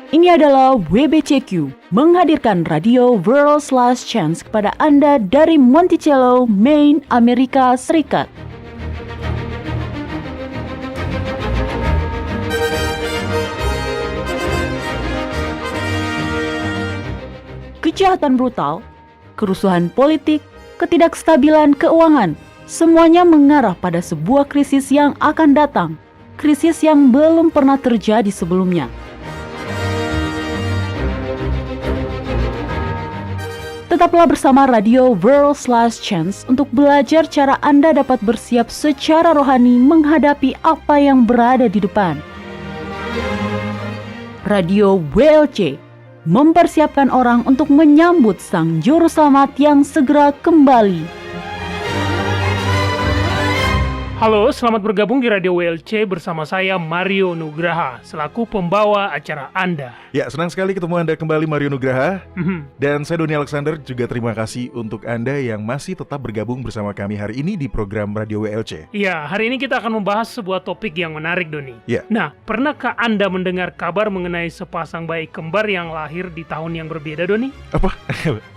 Ini adalah WBCQ, menghadirkan Radio World's Last Chance kepada Anda dari Monticello, Maine, Amerika Serikat. Kejahatan brutal, kerusuhan politik, ketidakstabilan keuangan, semuanya mengarah pada sebuah krisis yang akan datang, krisis yang belum pernah terjadi sebelumnya. Tetaplah bersama Radio World's Last Chance untuk belajar cara Anda dapat bersiap secara rohani menghadapi apa yang berada di depan. Radio WLC mempersiapkan orang untuk menyambut Sang Juru Selamat yang segera kembali. Halo, selamat bergabung di Radio WLC bersama saya Mario Nugraha selaku pembawa acara Anda. Ya, senang sekali ketemu Anda kembali Mario Nugraha. Dan saya Doni Alexander juga terima kasih untuk Anda yang masih tetap bergabung bersama kami hari ini di program Radio WLC. Ya, hari ini kita akan membahas sebuah topik yang menarik, Doni. Ya. Nah, pernahkah Anda mendengar kabar mengenai sepasang bayi kembar yang lahir di tahun yang berbeda, Doni? Apa?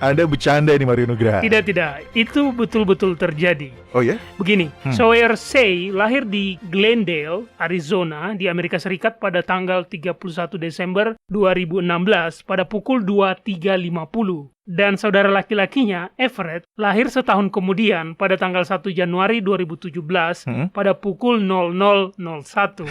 Anda bercanda ini Mario Nugraha? Tidak. Itu betul-betul terjadi. Oh ya? Begini, Sawyer Say lahir di Glendale, Arizona, di Amerika Serikat pada tanggal 31 Desember 2016 pada pukul 23.50. Dan saudara laki-lakinya, Everett, lahir setahun kemudian pada tanggal 1 Januari 2017 pada pukul 00.01.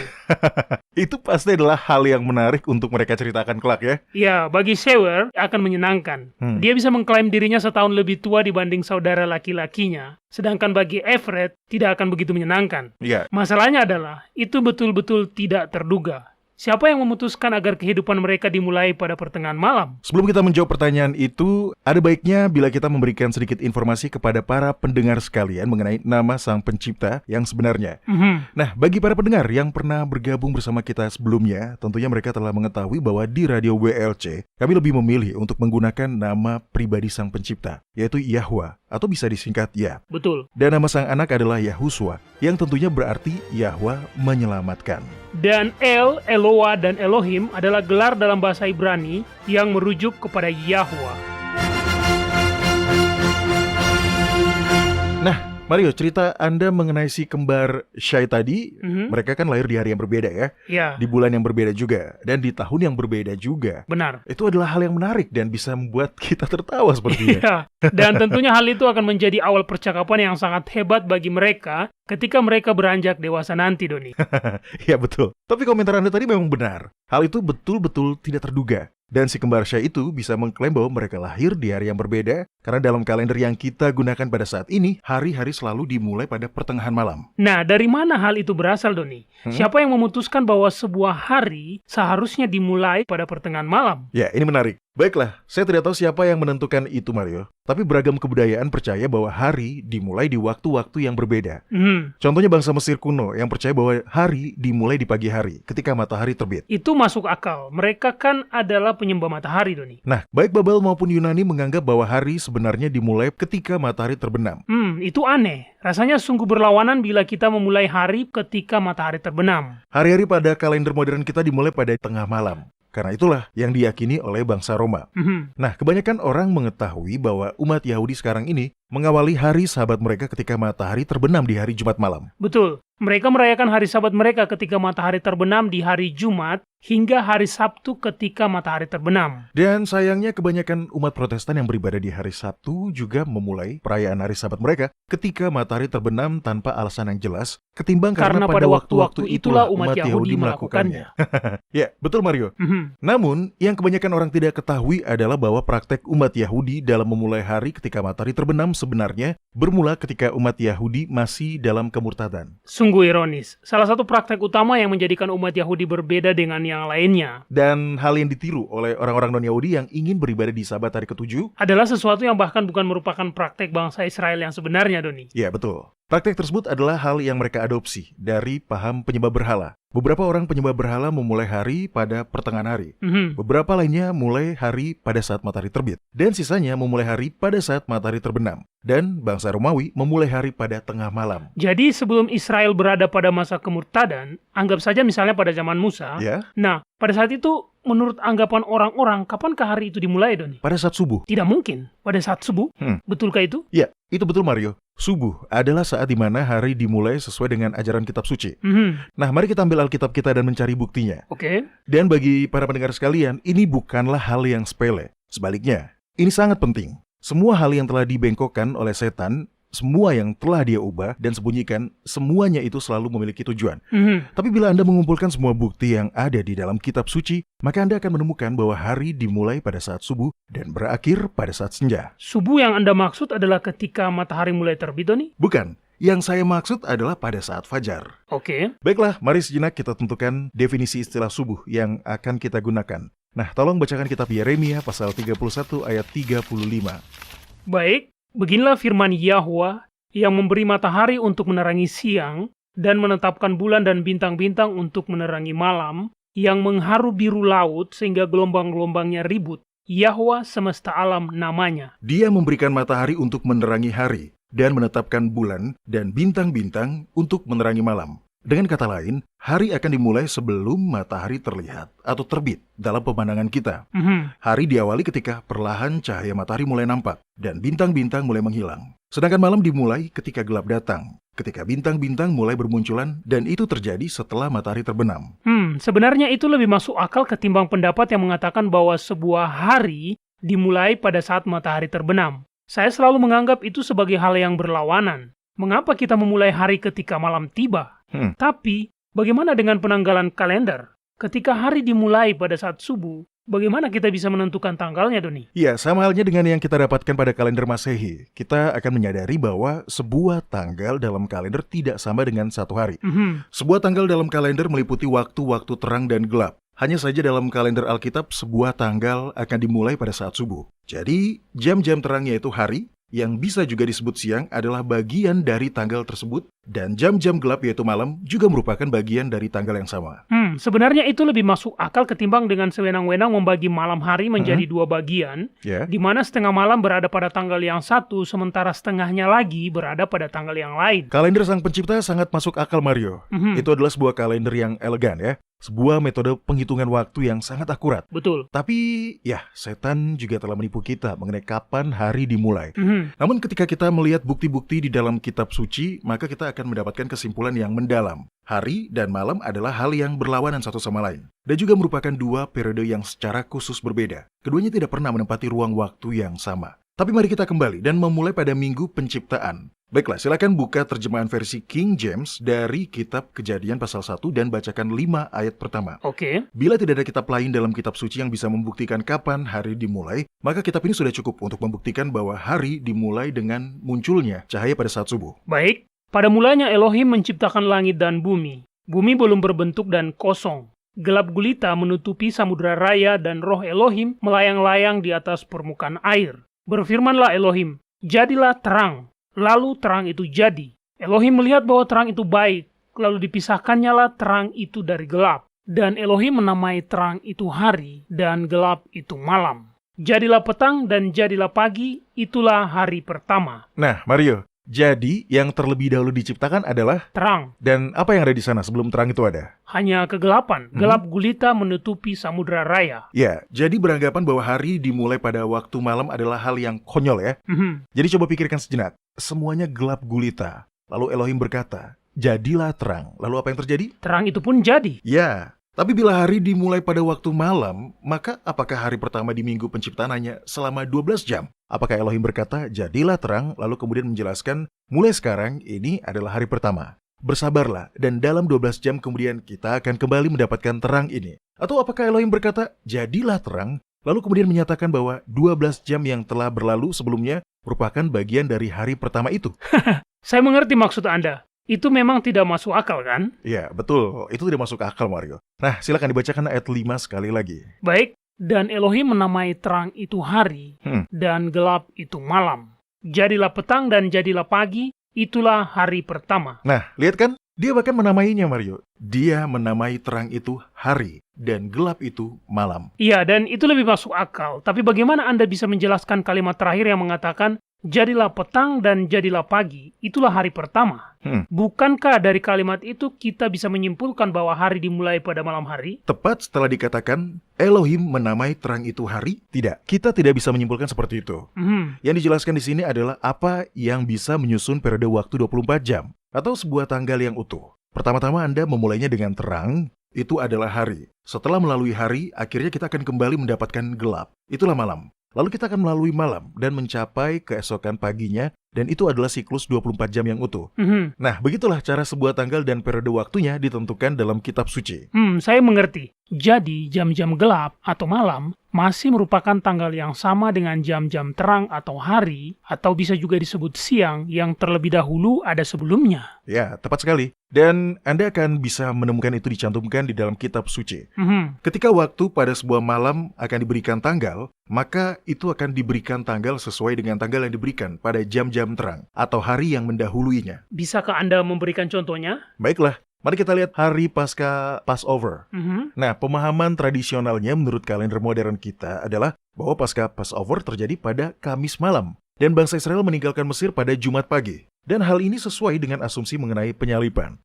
Itu pasti adalah hal yang menarik untuk mereka ceritakan kelak ya? Ya, bagi Sawyer akan menyenangkan. Dia bisa mengklaim dirinya setahun lebih tua dibanding saudara laki-lakinya. Sedangkan bagi Everett, tidak akan begitu menyenangkan. Iya. Masalahnya adalah, itu betul-betul tidak terduga. Siapa yang memutuskan agar kehidupan mereka dimulai pada pertengahan malam? Sebelum kita menjawab pertanyaan itu, ada baiknya bila kita memberikan sedikit informasi kepada para pendengar sekalian mengenai nama Sang Pencipta yang sebenarnya. Nah, bagi para pendengar yang pernah bergabung bersama kita sebelumnya, tentunya mereka telah mengetahui bahwa di Radio WLC, kami lebih memilih untuk menggunakan nama pribadi Sang Pencipta, yaitu Yahwa, atau bisa disingkat Ya. Betul. Dan nama sang anak adalah Yahuswa, yang tentunya berarti Yahwa menyelamatkan. Dan Eloah, dan Elohim adalah gelar dalam bahasa Ibrani yang merujuk kepada Yahwa. Nah, Mario, cerita Anda mengenai si kembar Syai tadi, mereka kan lahir di hari yang berbeda ya, di bulan yang berbeda juga, dan di tahun yang berbeda juga. Benar. Itu adalah hal yang menarik dan bisa membuat kita tertawa sepertinya. Iya, dan tentunya hal itu akan menjadi awal percakapan yang sangat hebat bagi mereka ketika mereka beranjak dewasa nanti, Doni. Ya betul. Tapi komentar Anda tadi memang benar. Hal itu betul-betul tidak terduga. Dan si kembar Syai itu bisa mengklaim bahwa mereka lahir di hari yang berbeda, karena dalam kalender yang kita gunakan pada saat ini, hari-hari selalu dimulai pada pertengahan malam. Nah, dari mana hal itu berasal, Doni? Siapa yang memutuskan bahwa sebuah hari seharusnya dimulai pada pertengahan malam? Ya, ini menarik. Baiklah, saya tidak tahu siapa yang menentukan itu, Mario. Tapi beragam kebudayaan percaya bahwa hari dimulai di waktu-waktu yang berbeda. Contohnya bangsa Mesir kuno yang percaya bahwa hari dimulai di pagi hari, ketika matahari terbit. Itu masuk akal. Mereka kan adalah penyembah matahari, Doni. Nah, baik Babel maupun Yunani menganggap bahwa hari sebenarnya dimulai ketika matahari terbenam. Itu aneh. Rasanya sungguh berlawanan bila kita memulai hari ketika matahari terbenam. Hari-hari pada kalender modern kita dimulai pada tengah malam. Karena itulah yang diyakini oleh bangsa Roma. Nah, kebanyakan orang mengetahui bahwa umat Yahudi sekarang ini mengawali hari Sabat mereka ketika matahari terbenam di hari Jumat malam. Betul. Mereka merayakan hari Sabat mereka ketika matahari terbenam di hari Jumat hingga hari Sabtu ketika matahari terbenam. Dan sayangnya kebanyakan umat Protestan yang beribadah di hari Sabtu juga memulai perayaan hari Sabat mereka ketika matahari terbenam tanpa alasan yang jelas, ketimbang karena pada waktu-waktu itulah umat Yahudi melakukannya. Ya, betul Mario. Namun, yang kebanyakan orang tidak ketahui adalah bahwa praktek umat Yahudi dalam memulai hari ketika matahari terbenam sebenarnya bermula ketika umat Yahudi masih dalam kemurtadan. Sungguh ironis. Salah satu praktek utama yang menjadikan umat Yahudi berbeda dengan yang lainnya. Dan hal yang ditiru oleh orang-orang non-Yahudi yang ingin beribadah di Sabat hari ke-7 adalah sesuatu yang bahkan bukan merupakan praktek bangsa Israel yang sebenarnya, Doni. Ya, betul. Praktek tersebut adalah hal yang mereka adopsi dari paham penyembah berhala. Beberapa orang penyembah berhala memulai hari pada pertengahan hari. Beberapa lainnya mulai hari pada saat matahari terbit. Dan sisanya memulai hari pada saat matahari terbenam. Dan bangsa Romawi memulai hari pada tengah malam. Jadi sebelum Israel berada pada masa kemurtadan, anggap saja misalnya pada zaman Musa. Ya, Nah, pada saat itu menurut anggapan orang-orang, kapankah hari itu dimulai, Doni? pada saat subuh. Tidak mungkin. Pada saat subuh? Betulkah itu? Ya, itu betul Mario. Subuh adalah saat di mana hari dimulai sesuai dengan ajaran kitab suci. Nah, mari kita ambil Alkitab kita dan mencari buktinya. Oke. Dan bagi para pendengar sekalian, ini bukanlah hal yang sepele. Sebaliknya, ini sangat penting. Semua hal yang telah dibengkokkan oleh setan, semua yang telah dia ubah dan sembunyikan, semuanya itu selalu memiliki tujuan. Tapi bila Anda mengumpulkan semua bukti yang ada di dalam kitab suci, maka Anda akan menemukan bahwa hari dimulai pada saat subuh dan berakhir pada saat senja. Subuh yang Anda maksud adalah ketika matahari mulai terbit, Doni? Bukan, yang saya maksud adalah pada saat fajar. Oke. Baiklah, mari sejenak kita tentukan definisi istilah subuh yang akan kita gunakan. Nah, tolong bacakan kitab Yeremia pasal 31 ayat 35. Baik, beginilah firman Yahwa yang memberi matahari untuk menerangi siang dan menetapkan bulan dan bintang-bintang untuk menerangi malam, yang mengharu biru laut sehingga gelombang-gelombangnya ribut. Yahwa semesta alam namanya. Dia memberikan matahari untuk menerangi hari dan menetapkan bulan dan bintang-bintang untuk menerangi malam. Dengan kata lain, hari akan dimulai sebelum matahari terlihat atau terbit dalam pemandangan kita. Hari diawali ketika perlahan cahaya matahari mulai nampak dan bintang-bintang mulai menghilang. Sedangkan malam dimulai ketika gelap datang, ketika bintang-bintang mulai bermunculan, dan itu terjadi setelah matahari terbenam. Sebenarnya itu lebih masuk akal ketimbang pendapat yang mengatakan bahwa sebuah hari dimulai pada saat matahari terbenam. Saya selalu menganggap itu sebagai hal yang berlawanan. Mengapa kita memulai hari ketika malam tiba? Tapi, bagaimana dengan penanggalan kalender? Ketika hari dimulai pada saat subuh, bagaimana kita bisa menentukan tanggalnya, Doni? Ya, sama halnya dengan yang kita dapatkan pada kalender Masehi. Kita akan menyadari bahwa sebuah tanggal dalam kalender tidak sama dengan satu hari. Sebuah tanggal dalam kalender meliputi waktu-waktu terang dan gelap. Hanya saja dalam kalender Alkitab, sebuah tanggal akan dimulai pada saat subuh. Jadi, jam-jam terang yaitu hari, yang bisa juga disebut siang, adalah bagian dari tanggal tersebut, dan jam-jam gelap yaitu malam juga merupakan bagian dari tanggal yang sama. Sebenarnya itu lebih masuk akal ketimbang dengan sewenang-wenang membagi malam hari menjadi dua bagian, di mana setengah malam berada pada tanggal yang satu, sementara setengahnya lagi berada pada tanggal yang lain. Kalender Sang Pencipta sangat masuk akal, Mario. Itu adalah sebuah kalender yang elegan ya. Sebuah metode penghitungan waktu yang sangat akurat. Betul. Tapi, ya, setan juga telah menipu kita mengenai kapan hari dimulai. Namun ketika kita melihat bukti-bukti di dalam kitab suci, maka kita akan mendapatkan kesimpulan yang mendalam. Hari dan malam adalah hal yang berlawanan satu sama lain. Dan juga merupakan dua periode yang secara khusus berbeda. Keduanya tidak pernah menempati ruang waktu yang sama. Tapi mari kita kembali dan memulai pada Minggu Penciptaan. Baiklah, silakan buka terjemahan versi King James dari kitab Kejadian pasal 1 dan bacakan 5 ayat pertama. Oke. Bila tidak ada kitab lain dalam kitab suci yang bisa membuktikan kapan hari dimulai, maka kitab ini sudah cukup untuk membuktikan bahwa hari dimulai dengan munculnya cahaya pada saat subuh. Baik, pada mulanya Elohim menciptakan langit dan bumi. Bumi belum berbentuk dan kosong. Gelap gulita menutupi samudera raya dan roh Elohim melayang-layang di atas permukaan air. Berfirmanlah Elohim, jadilah terang. Lalu terang itu jadi. Elohim melihat bahwa terang itu baik, lalu dipisahkannyalah terang itu dari gelap. Dan Elohim menamai terang itu hari, dan gelap itu malam. Jadilah petang dan jadilah pagi, itulah hari pertama. Nah, Mario, jadi yang terlebih dahulu diciptakan adalah terang. Dan apa yang ada di sana sebelum terang itu ada? Hanya kegelapan. Gelap gulita menutupi samudera raya. Ya, jadi beranggapan bahwa hari dimulai pada waktu malam adalah hal yang konyol ya. Jadi coba pikirkan sejenak. Semuanya gelap gulita. Lalu Elohim berkata, jadilah terang. Lalu apa yang terjadi? Terang itu pun jadi. Ya, tapi bila hari dimulai pada waktu malam, maka apakah hari pertama di Minggu Penciptaan hanya selama 12 jam? Apakah Elohim berkata, jadilah terang, lalu kemudian menjelaskan, mulai sekarang ini adalah hari pertama. Bersabarlah, dan dalam 12 jam kemudian kita akan kembali mendapatkan terang ini. Atau apakah Elohim berkata, jadilah terang, lalu kemudian menyatakan bahwa 12 jam yang telah berlalu sebelumnya merupakan bagian dari hari pertama itu? Saya mengerti maksud Anda. Itu memang tidak masuk akal, kan? Ya, betul. Itu tidak masuk akal, Mario. Nah, silakan dibacakan ayat 5 sekali lagi. Baik, dan Elohim menamai terang itu hari, dan gelap itu malam. Jadilah petang dan jadilah pagi, itulah hari pertama. Nah, lihat kan? Dia bahkan menamainya, Mario. Dia menamai terang itu hari dan gelap itu malam. Iya, dan itu lebih masuk akal. Tapi bagaimana Anda bisa menjelaskan kalimat terakhir yang mengatakan, jadilah petang dan jadilah pagi, itulah hari pertama? Bukankah dari kalimat itu kita bisa menyimpulkan bahwa hari dimulai pada malam hari? Tepat setelah dikatakan, Elohim menamai terang itu hari? Tidak, kita tidak bisa menyimpulkan seperti itu. Yang dijelaskan di sini adalah apa yang bisa menyusun periode waktu 24 jam. Atau sebuah tanggal yang utuh. Pertama-tama Anda memulainya dengan terang, itu adalah hari. Setelah melalui hari, akhirnya kita akan kembali mendapatkan gelap. Itulah malam. Lalu kita akan melalui malam dan mencapai keesokan paginya, dan itu adalah siklus 24 jam yang utuh. Nah, begitulah cara sebuah tanggal dan periode waktunya ditentukan dalam kitab suci. Saya mengerti. Jadi, jam-jam gelap atau malam masih merupakan tanggal yang sama dengan jam-jam terang atau hari, atau bisa juga disebut siang yang terlebih dahulu ada sebelumnya. Ya, tepat sekali. Dan Anda akan bisa menemukan itu dicantumkan di dalam kitab suci. Ketika waktu pada sebuah malam akan diberikan tanggal, maka itu akan diberikan tanggal sesuai dengan tanggal yang diberikan pada jam-jam terang atau hari yang mendahuluinya. Bisakah Anda memberikan contohnya? Baiklah, mari kita lihat hari Pasca Passover. Nah, pemahaman tradisionalnya menurut kalender modern kita adalah bahwa Pasca Passover terjadi pada Kamis malam. Dan bangsa Israel meninggalkan Mesir pada Jumat pagi. Dan hal ini sesuai dengan asumsi mengenai penyaliban.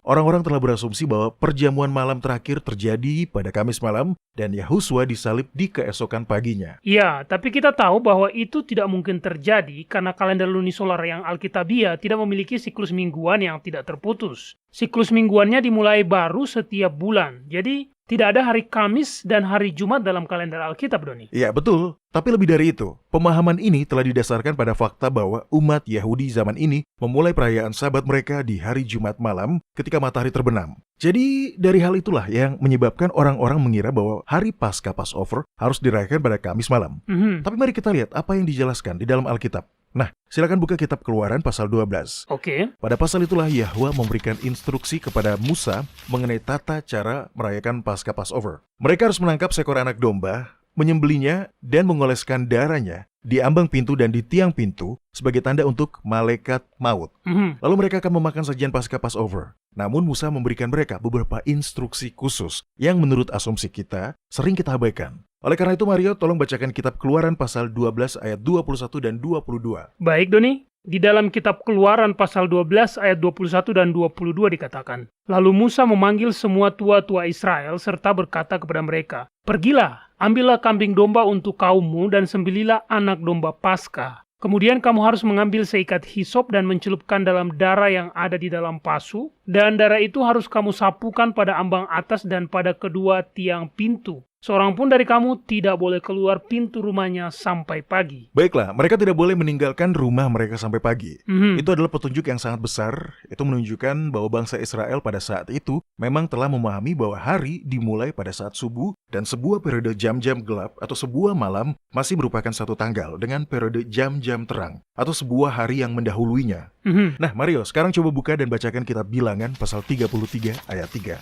Orang-orang telah berasumsi bahwa perjamuan malam terakhir terjadi pada Kamis malam dan Yahusua disalib di keesokan paginya. Ya, tapi kita tahu bahwa itu tidak mungkin terjadi karena kalender lunisolar yang Alkitabiah tidak memiliki siklus mingguan yang tidak terputus. Siklus mingguannya dimulai baru setiap bulan. Jadi, tidak ada hari Kamis dan hari Jumat dalam kalender Alkitab, Doni. Ya, betul. Tapi lebih dari itu, pemahaman ini telah didasarkan pada fakta bahwa umat Yahudi zaman ini memulai perayaan Sabat mereka di hari Jumat malam ketika matahari terbenam. Jadi, dari hal itulah yang menyebabkan orang-orang mengira bahwa hari Pasca Passover harus dirayakan pada Kamis malam. Tapi mari kita lihat apa yang dijelaskan di dalam Alkitab. Nah, silakan buka kitab Keluaran pasal 12. Oke. Pada pasal itulah Yahwa memberikan instruksi kepada Musa mengenai tata cara merayakan Pasca Passover. Mereka harus menangkap seekor anak domba, menyembelinya dan mengoleskan darahnya di ambang pintu dan di tiang pintu sebagai tanda untuk malaikat maut. Lalu mereka akan memakan sajian Pasca Passover. Namun Musa memberikan mereka beberapa instruksi khusus yang menurut asumsi kita sering kita abaikan. Oleh karena itu, Mario, tolong bacakan kitab Keluaran pasal 12 ayat 21 dan 22. Baik, Doni. Di dalam kitab Keluaran pasal 12 ayat 21 dan 22 dikatakan, lalu Musa memanggil semua tua-tua Israel serta berkata kepada mereka, pergilah, ambillah kambing domba untuk kaummu dan sembelilah anak domba Paskah. Kemudian kamu harus mengambil seikat hisop dan mencelupkan dalam darah yang ada di dalam pasu, dan darah itu harus kamu sapukan pada ambang atas dan pada kedua tiang pintu. Seorang pun dari kamu tidak boleh keluar pintu rumahnya sampai pagi. Baiklah, mereka tidak boleh meninggalkan rumah mereka sampai pagi. Itu adalah petunjuk yang sangat besar. Itu menunjukkan bahwa bangsa Israel pada saat itu memang telah memahami bahwa hari dimulai pada saat subuh dan sebuah periode jam-jam gelap atau sebuah malam masih merupakan satu tanggal dengan periode jam-jam terang atau sebuah hari yang mendahuluinya. Nah, Mario, sekarang coba buka dan bacakan kitab Bilangan pasal 33 ayat 3.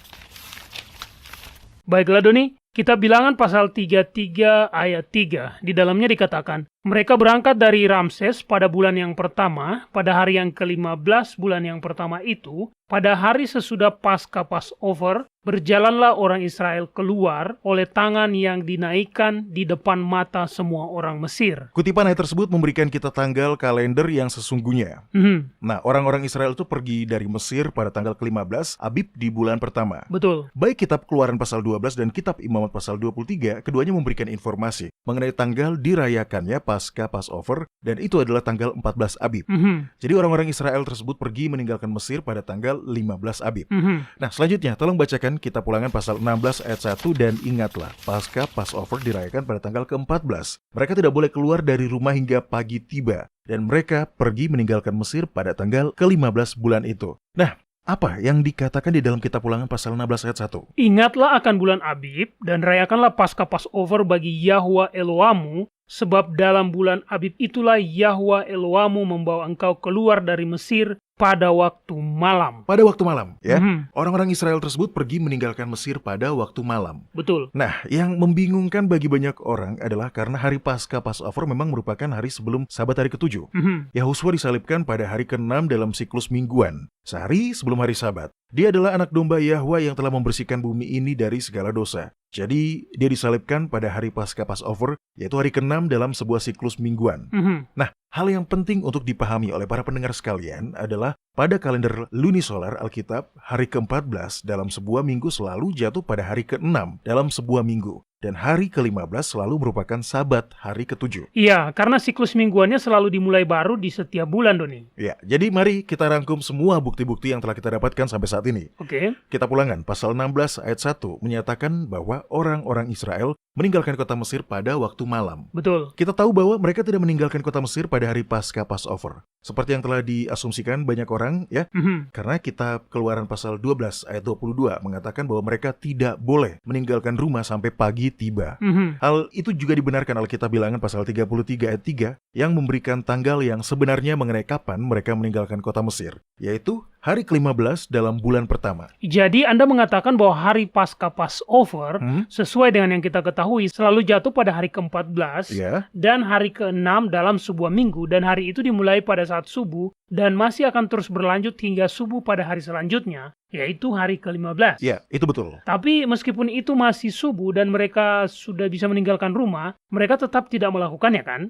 Baiklah, Doni. Kitab Bilangan pasal 33 ayat 3, di dalamnya dikatakan, mereka berangkat dari Ramses pada bulan yang pertama, pada hari yang ke-15 bulan yang pertama itu, pada hari sesudah Pasca Passover, berjalanlah orang Israel keluar oleh tangan yang dinaikkan di depan mata semua orang Mesir. Kutipan ayat tersebut memberikan kita tanggal kalender yang sesungguhnya. Nah, orang-orang Israel itu pergi dari Mesir pada tanggal ke-15 Abib di bulan pertama. Betul. Baik kitab Keluaran pasal 12 dan kitab Imamat pasal 23, keduanya memberikan informasi mengenai tanggal dirayakannya Pasca Passover, dan itu adalah tanggal 14 Abib. Jadi orang-orang Israel tersebut pergi meninggalkan Mesir pada tanggal 15 Abib. Nah, selanjutnya tolong bacakan kitab Ulangan pasal 16 ayat 1, dan ingatlah, Pasca Passover dirayakan pada tanggal ke-14. Mereka tidak boleh keluar dari rumah hingga pagi tiba, dan mereka pergi meninggalkan Mesir pada tanggal ke-15 bulan itu. Nah, apa yang dikatakan di dalam kitab Ulangan pasal 16 ayat 1? Ingatlah akan bulan Abib, dan rayakanlah Pasca Passover bagi Yahwa Eloamu, sebab dalam bulan Abib itulah Yahwa Eloamu membawa engkau keluar dari Mesir pada waktu malam. Pada waktu malam, ya. Mhm. Orang-orang Israel tersebut pergi meninggalkan Mesir pada waktu malam. Betul. Nah, yang membingungkan bagi banyak orang adalah karena hari Paskah Passover memang merupakan hari sebelum Sabat hari ke-7. Mhm. Yahusua disalibkan pada hari ke-6 dalam siklus mingguan, sehari sebelum hari Sabat. Dia adalah anak domba Yahwa yang telah membersihkan bumi ini dari segala dosa. Jadi, dia disalibkan pada hari Paskah Passover, yaitu hari ke-6 dalam sebuah siklus mingguan. Mhm. Nah, hal yang penting untuk dipahami oleh para pendengar sekalian adalah pada kalender lunisolar Alkitab, hari ke-14 dalam sebuah minggu selalu jatuh pada hari ke-6 dalam sebuah minggu. Dan hari ke-15 selalu merupakan Sabat hari ke-7. Iya, karena siklus mingguannya selalu dimulai baru di setiap bulan, Doni. Ya, jadi mari kita rangkum semua bukti-bukti yang telah kita dapatkan sampai saat ini. Oke. Kita pulangkan, pasal 16 ayat 1 menyatakan bahwa orang-orang Israel meninggalkan kota Mesir pada waktu malam. Betul. Kita tahu bahwa mereka tidak meninggalkan kota Mesir pada hari Paskah Passover. Seperti yang telah diasumsikan banyak orang, ya. Mhm. Karena kitab Keluaran pasal 12 ayat 22 mengatakan bahwa mereka tidak boleh meninggalkan rumah sampai pagi tiba. Mhm. Hal itu juga dibenarkan oleh kitab Bilangan pasal 33 ayat 3 yang memberikan tanggal yang sebenarnya mengenai kapan mereka meninggalkan kota Mesir, yaitu hari ke-15 dalam bulan pertama. Jadi Anda mengatakan bahwa hari Paskah Passover sesuai dengan yang kita ketahui selalu jatuh pada hari ke-14 Ya, dan hari ke-6 dalam sebuah minggu, dan hari itu dimulai pada saat subuh dan masih akan terus berlanjut hingga subuh pada hari selanjutnya, yaitu hari ke-15. ya, itu betul. Tapi meskipun itu masih subuh dan mereka sudah bisa meninggalkan rumah, mereka tetap tidak melakukannya, kan?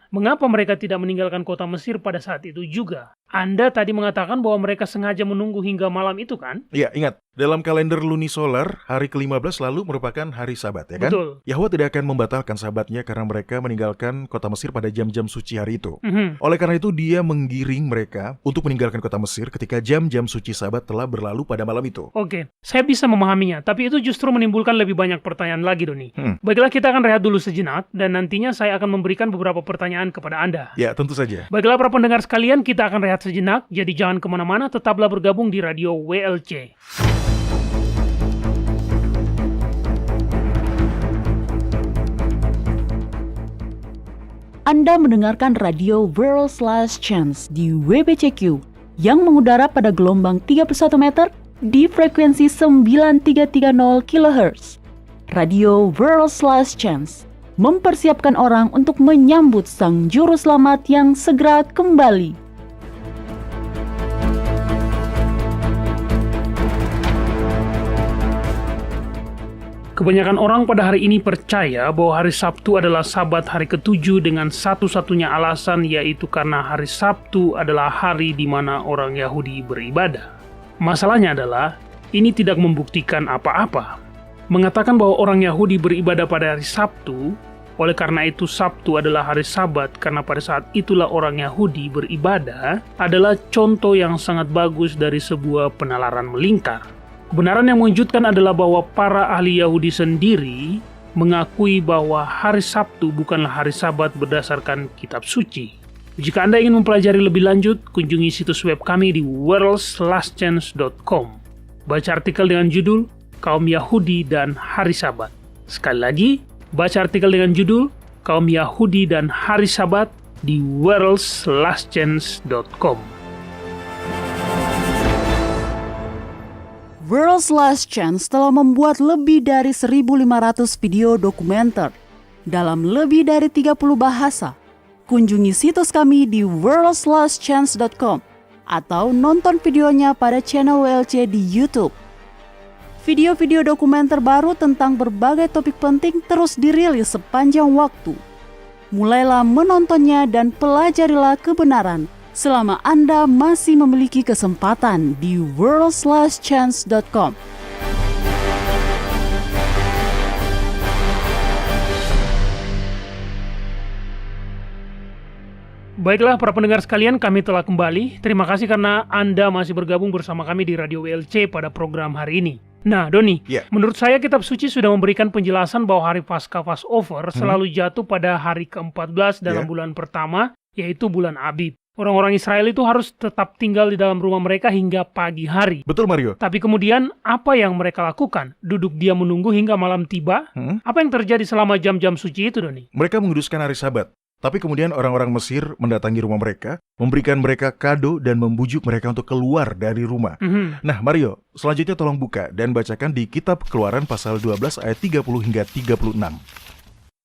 Mengapa mereka tidak meninggalkan kota Mesir pada saat itu juga? Anda tadi mengatakan bahwa mereka sengaja menunggu hingga malam itu, kan? Ya, ingat, dalam kalender lunisolar, hari ke-15 selalu merupakan hari Sabat, ya kan? Betul. Yahwa tidak akan membatalkan Sabatnya karena mereka meninggalkan kota Mesir pada jam-jam suci hari itu. Mhm. Oleh karena itu, dia menggiring mereka untuk meninggalkan kota Mesir ketika jam-jam suci Sabat telah berlalu pada malam itu. Oke, saya bisa memahaminya, tapi itu justru menimbulkan lebih banyak pertanyaan lagi, Doni. Baiklah, kita akan rehat dulu sejenak, dan nantinya saya akan memberikan beberapa pertanyaan kepada Anda. Ya, tentu saja. Baiklah para pendengar sekalian, kita akan rehat sejenak, jadi jangan kemana-mana, tetaplah bergabung di Radio WLC. Anda mendengarkan Radio World's Last Chance di WBCQ yang mengudara pada gelombang 31 meter di frekuensi 9330 kHz. Radio World's Last Chance mempersiapkan orang untuk menyambut Sang Juru Selamat yang segera kembali. Kebanyakan orang pada hari ini percaya bahwa hari Sabtu adalah Sabat hari ke-7 dengan satu-satunya alasan, yaitu karena hari Sabtu adalah hari di mana orang Yahudi beribadah. Masalahnya adalah, ini tidak membuktikan apa-apa. Mengatakan bahwa orang Yahudi beribadah pada hari Sabtu, oleh karena itu Sabtu adalah hari Sabat karena pada saat itulah orang Yahudi beribadah, adalah contoh yang sangat bagus dari sebuah penalaran melingkar. Kebenaran yang mengejutkan adalah bahwa para ahli Yahudi sendiri mengakui bahwa hari Sabtu bukanlah hari Sabat berdasarkan kitab suci. Jika Anda ingin mempelajari lebih lanjut, kunjungi situs web kami di worldslastchance.com. Baca artikel dengan judul Kaum Yahudi dan Hari Sabat. Sekali lagi, baca artikel dengan judul Kaum Yahudi dan Hari Sabat di worldslastchance.com. World's Last Chance telah membuat lebih dari 1.500 video dokumenter dalam lebih dari 30 bahasa. Kunjungi situs kami di worldslastchance.com atau nonton videonya pada channel WLC di YouTube. Video-video dokumenter baru tentang berbagai topik penting terus dirilis sepanjang waktu. Mulailah menontonnya dan pelajarilah kebenaran selama Anda masih memiliki kesempatan di worldslastchance.com. Baiklah para pendengar sekalian, kami telah kembali. Terima kasih karena Anda masih bergabung bersama kami di Radio WLC pada program hari ini. Nah, Doni, menurut saya kitab suci sudah memberikan penjelasan bahwa hari Paskah Passover selalu jatuh pada hari ke-14 dalam bulan pertama, yaitu bulan Abib. Orang-orang Israel itu harus tetap tinggal di dalam rumah mereka hingga pagi hari. Betul, Mario. Tapi kemudian, apa yang mereka lakukan? Duduk diam menunggu hingga malam tiba? Apa yang terjadi selama jam-jam suci itu, Doni? Mereka menguduskan hari Sabat. Tapi kemudian orang-orang Mesir mendatangi rumah mereka, memberikan mereka kado dan membujuk mereka untuk keluar dari rumah. Nah, Mario, selanjutnya tolong buka dan bacakan di Kitab Keluaran pasal 12 ayat 30 hingga 36.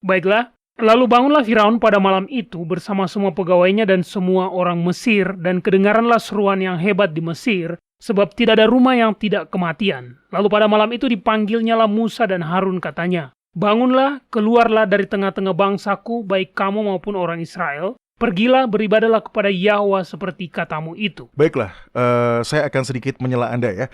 Baiklah, lalu bangunlah Firaun pada malam itu bersama semua pegawainya dan semua orang Mesir, dan kedengaranlah seruan yang hebat di Mesir, sebab tidak ada rumah yang tidak kematian. Lalu pada malam itu dipanggilnyalah Musa dan Harun, katanya, bangunlah, keluarlah dari tengah-tengah bangsaku, baik kamu maupun orang Israel. Pergilah, beribadahlah kepada Yahwa seperti katamu itu. Baiklah, saya akan sedikit menyela Anda ya.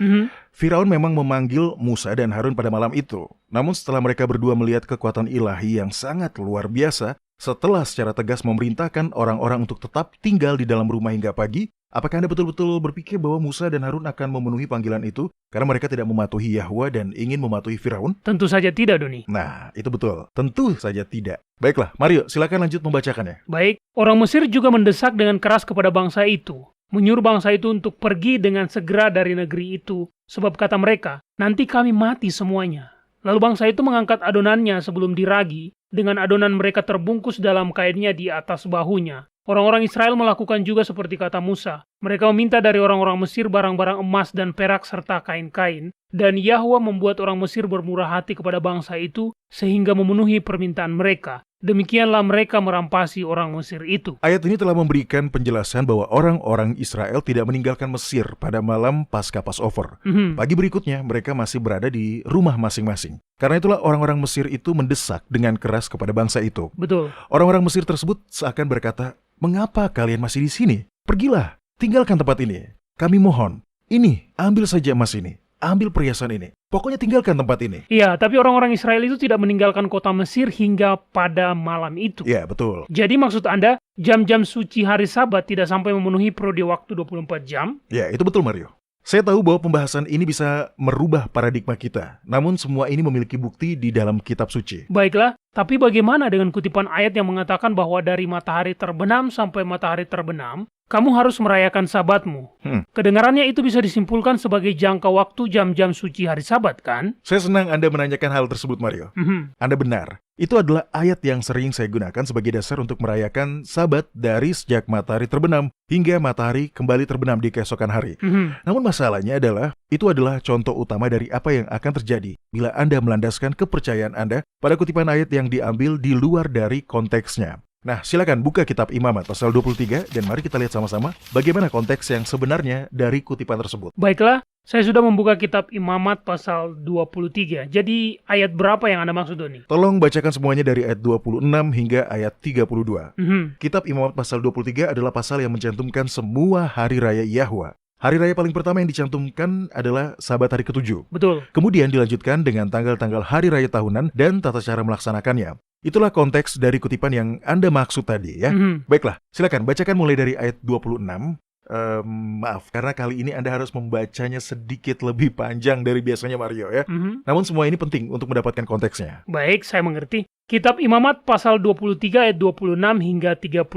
Firaun memang memanggil Musa dan Harun pada malam itu. Namun setelah mereka berdua melihat kekuatan ilahi yang sangat luar biasa, setelah secara tegas memerintahkan orang-orang untuk tetap tinggal di dalam rumah hingga pagi, apakah Anda betul-betul berpikir bahwa Musa dan Harun akan memenuhi panggilan itu karena mereka tidak mematuhi Yahwa dan ingin mematuhi Firaun? Tentu saja tidak, Doni. Nah, itu betul. Tentu saja tidak. Baiklah, Mario, silakan lanjut membacakannya. Baik, orang Mesir juga mendesak dengan keras kepada bangsa itu, menyuruh bangsa itu untuk pergi dengan segera dari negeri itu, sebab kata mereka, nanti kami mati semuanya. Lalu bangsa itu mengangkat adonannya sebelum diragi, dengan adonan mereka terbungkus dalam kainnya di atas bahunya. Orang-orang Israel melakukan juga seperti kata Musa. Mereka meminta dari orang-orang Mesir barang-barang emas dan perak serta kain-kain, dan Yahwa membuat orang Mesir bermurah hati kepada bangsa itu sehingga memenuhi permintaan mereka. Demikianlah mereka merampasi orang Mesir itu. Ayat ini telah memberikan penjelasan bahwa orang-orang Israel tidak meninggalkan Mesir pada malam pasca Passover. Pagi berikutnya mereka masih berada di rumah masing-masing. Karena itulah orang-orang Mesir itu mendesak dengan keras kepada bangsa itu. Betul. Orang-orang Mesir tersebut seakan berkata, "Mengapa kalian masih di sini? Pergilah, tinggalkan tempat ini. Kami mohon, ini, ambil saja emas ini, ambil perhiasan ini. Pokoknya tinggalkan tempat ini." Iya, tapi orang-orang Israel itu tidak meninggalkan kota Mesir hingga pada malam itu. Ya, betul. Jadi maksud Anda, jam-jam suci hari Sabat tidak sampai memenuhi periode waktu 24 jam? Ya, itu betul, Mario. Saya tahu bahwa pembahasan ini bisa merubah paradigma kita, namun semua ini memiliki bukti di dalam kitab suci. Baiklah, tapi bagaimana dengan kutipan ayat yang mengatakan bahwa dari matahari terbenam sampai matahari terbenam, kamu harus merayakan Sabatmu? Kedengarannya itu bisa disimpulkan sebagai jangka waktu jam-jam suci hari Sabat, kan? Saya senang Anda menanyakan hal tersebut, Mario. Anda benar. Itu adalah ayat yang sering saya gunakan sebagai dasar untuk merayakan Sabat dari sejak matahari terbenam hingga matahari kembali terbenam di keesokan hari. Namun masalahnya adalah, itu adalah contoh utama dari apa yang akan terjadi bila Anda melandaskan kepercayaan Anda pada kutipan ayat yang diambil di luar dari konteksnya. Nah, silakan buka kitab Imamat pasal 23 dan mari kita lihat sama-sama bagaimana konteks yang sebenarnya dari kutipan tersebut. Baiklah, saya sudah membuka kitab Imamat pasal 23. Jadi ayat berapa yang Anda maksud, Doni? Tolong bacakan semuanya dari ayat 26 hingga ayat 32. Kitab Imamat pasal 23 adalah pasal yang mencantumkan semua hari raya Yahwa. Hari raya paling pertama yang dicantumkan adalah Sabat hari ke-7. Betul. Kemudian dilanjutkan dengan tanggal-tanggal hari raya tahunan dan tata cara melaksanakannya. Itulah konteks dari kutipan yang Anda maksud tadi ya. Baiklah, silakan bacakan mulai dari ayat 26. Maaf, karena kali ini Anda harus membacanya sedikit lebih panjang dari biasanya, Mario ya. Namun semua ini penting untuk mendapatkan konteksnya. Baik, saya mengerti. Kitab Imamat pasal 23 ayat 26 hingga 32.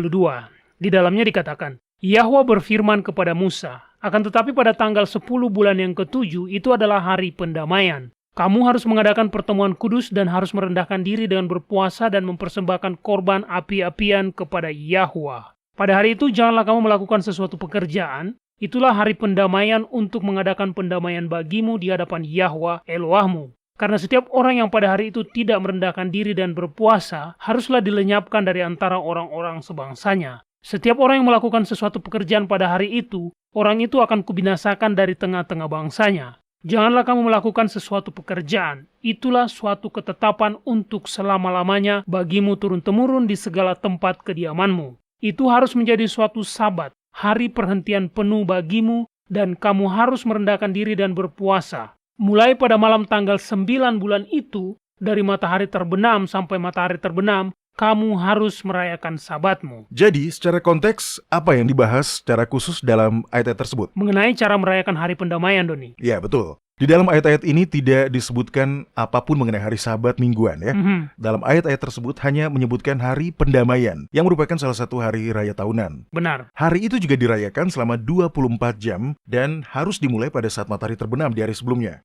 Di dalamnya dikatakan, Yahwa berfirman kepada Musa, akan tetapi pada tanggal 10 bulan yang ke-7 itu adalah hari pendamaian. Kamu harus mengadakan pertemuan kudus dan harus merendahkan diri dengan berpuasa dan mempersembahkan korban api-apian kepada Yahwa. Pada hari itu janganlah kamu melakukan sesuatu pekerjaan. Itulah hari pendamaian untuk mengadakan pendamaian bagimu di hadapan Yahwa Elohmu. Karena setiap orang yang pada hari itu tidak merendahkan diri dan berpuasa, haruslah dilenyapkan dari antara orang-orang sebangsanya. Setiap orang yang melakukan sesuatu pekerjaan pada hari itu, orang itu akan kubinasakan dari tengah-tengah bangsanya. Janganlah kamu melakukan sesuatu pekerjaan. Itulah suatu ketetapan untuk selama-lamanya bagimu turun-temurun di segala tempat kediamanmu. Itu harus menjadi suatu Sabat, hari perhentian penuh bagimu, dan kamu harus merendahkan diri dan berpuasa. Mulai pada malam tanggal 9 bulan itu, dari matahari terbenam sampai matahari terbenam, kamu harus merayakan Sabatmu. Jadi, secara konteks, apa yang dibahas secara khusus dalam ayat-ayat tersebut? Mengenai cara merayakan hari pendamaian, Doni. Ya, betul. Di dalam ayat-ayat ini tidak disebutkan apapun mengenai hari Sabat mingguan ya. Dalam ayat-ayat tersebut hanya menyebutkan hari pendamaian, yang merupakan salah satu hari raya tahunan. Benar. Hari itu juga dirayakan selama 24 jam dan harus dimulai pada saat matahari terbenam di hari sebelumnya.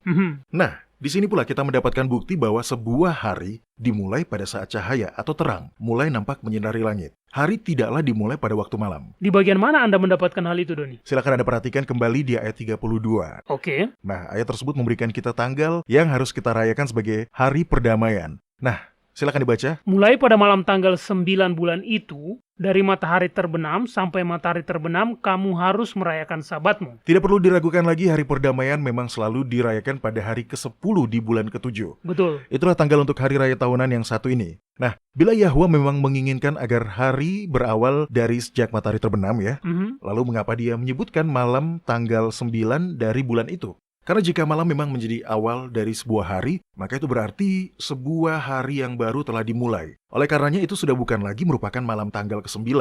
Nah, di sini pula kita mendapatkan bukti bahwa sebuah hari dimulai pada saat cahaya atau terang mulai nampak menyinari langit. Hari tidaklah dimulai pada waktu malam. Di bagian mana Anda mendapatkan hal itu, Doni? Silakan Anda perhatikan kembali di ayat 32. Oke. Nah, ayat tersebut memberikan kita tanggal yang harus kita rayakan sebagai hari perdamaian. Nah, silakan dibaca. Mulai pada malam tanggal 9 bulan itu, dari matahari terbenam sampai matahari terbenam, kamu harus merayakan sabatmu. Tidak perlu diragukan lagi, hari perdamaian memang selalu dirayakan pada hari ke-10 di bulan ke-7. Betul. Itulah tanggal untuk hari raya tahunan yang satu ini. Nah, bila Yahwa memang menginginkan agar hari berawal dari sejak matahari terbenam ya, lalu mengapa dia menyebutkan malam tanggal 9 dari bulan itu? Karena jika malam memang menjadi awal dari sebuah hari, maka itu berarti sebuah hari yang baru telah dimulai. Oleh karenanya itu sudah bukan lagi merupakan malam tanggal ke-9,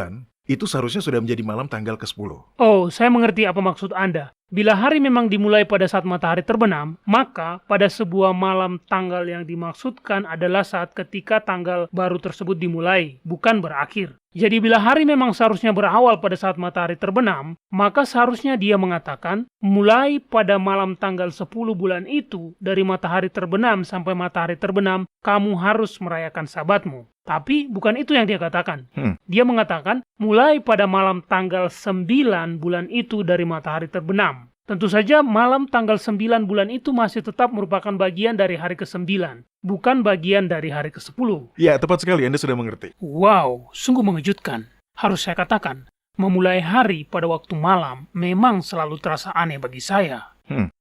itu seharusnya sudah menjadi malam tanggal ke-10. Oh, saya mengerti apa maksud Anda. Bila hari memang dimulai pada saat matahari terbenam, maka pada sebuah malam tanggal yang dimaksudkan adalah saat ketika tanggal baru tersebut dimulai, bukan berakhir. Jadi bila hari memang seharusnya berawal pada saat matahari terbenam, maka seharusnya dia mengatakan, mulai pada malam tanggal 10 bulan itu, dari matahari terbenam sampai matahari terbenam, kamu harus merayakan sabatmu. Tapi bukan itu yang dia katakan. Dia mengatakan, mulai pada malam tanggal 9 bulan itu dari matahari terbenam. Tentu saja malam tanggal 9 bulan itu masih tetap merupakan bagian dari hari ke-9, bukan bagian dari hari ke-10. Ya, tepat sekali, Anda sudah mengerti. Wow, sungguh mengejutkan. Harus saya katakan, memulai hari pada waktu malam memang selalu terasa aneh bagi saya.